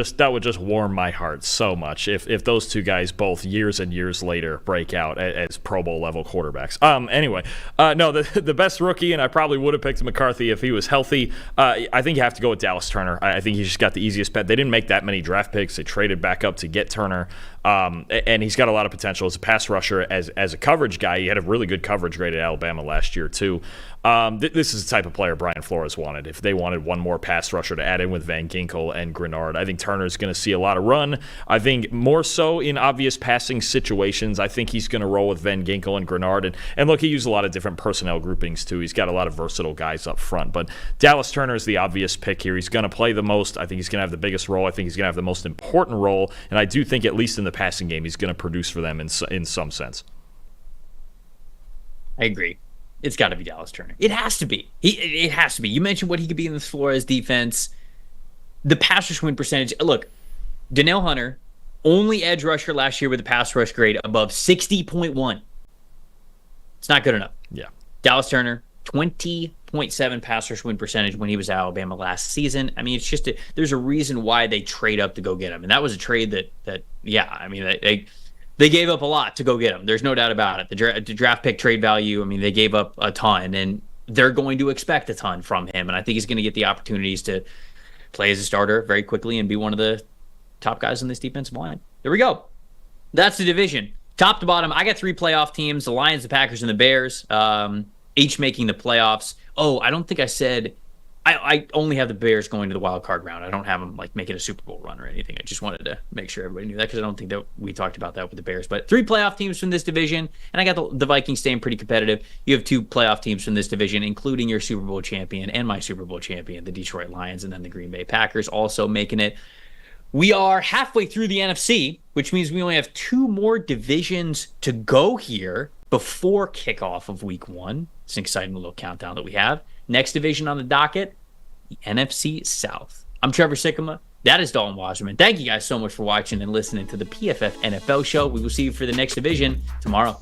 just warm my heart so much if those two guys both years and years later break out as Pro Bowl level quarterbacks. Anyway, no, the best rookie, and I probably would have picked McCarthy if he was healthy. I think you have to go with Dallas Turner. I think he's just got the easiest bet. They didn't make that many draft picks. They traded back up to get Turner. And he's got a lot of potential as a pass rusher, as a coverage guy. He had a really good coverage grade at Alabama last year too. This is the type of player Brian Flores wanted. If they wanted one more pass rusher to add in with Van Ginkel and Grenard, I think Turner's going to see a lot of run. I think more so in obvious passing situations. I think he's going to roll with Van Ginkel and Grenard. And look, he used a lot of different personnel groupings too. He's got a lot of versatile guys up front. But Dallas Turner is the obvious pick here. He's going to play the most. I think he's going to have the biggest role. I think he's going to have the most important role. And I do think, at least in the passing game, he's going to produce for them in some sense. I agree. It's got to be Dallas Turner. It has to be. It has to be. You mentioned what he could be in this Flores defense. The pass rush win percentage. Look, Danielle Hunter, only edge rusher last year with a pass rush grade above 60.1. It's not good enough. Yeah. Dallas Turner, 20.7 pass rush win percentage when he was at Alabama last season. I mean, it's just there's a reason why they trade up to go get him. And that was a trade that they gave up a lot to go get him. There's no doubt about it. The draft pick trade value, I mean, they gave up a ton, and they're going to expect a ton from him. And I think he's going to get the opportunities to play as a starter very quickly and be one of the top guys in this defensive line. There we go. That's the division. Top to bottom, I got 3 playoff teams, the Lions, the Packers, and the Bears, each making the playoffs. Oh, I don't think I said I only have the Bears going to the wild card round. I don't have them making a Super Bowl run or anything. I just wanted to make sure everybody knew that because I don't think that we talked about that with the Bears. But 3 playoff teams from this division, and I got the Vikings staying pretty competitive. You have 2 playoff teams from this division, including your Super Bowl champion and my Super Bowl champion, the Detroit Lions, and then the Green Bay Packers also making it. We are halfway through the NFC, which means we only have 2 more divisions to go here before kickoff of week 1. It's an exciting little countdown that we have. Next division on the docket, the NFC South. I'm Trevor Sikkema. That is Dalton Wasserman. Thank you guys so much for watching and listening to the PFF NFL show. We will see you for the next division tomorrow.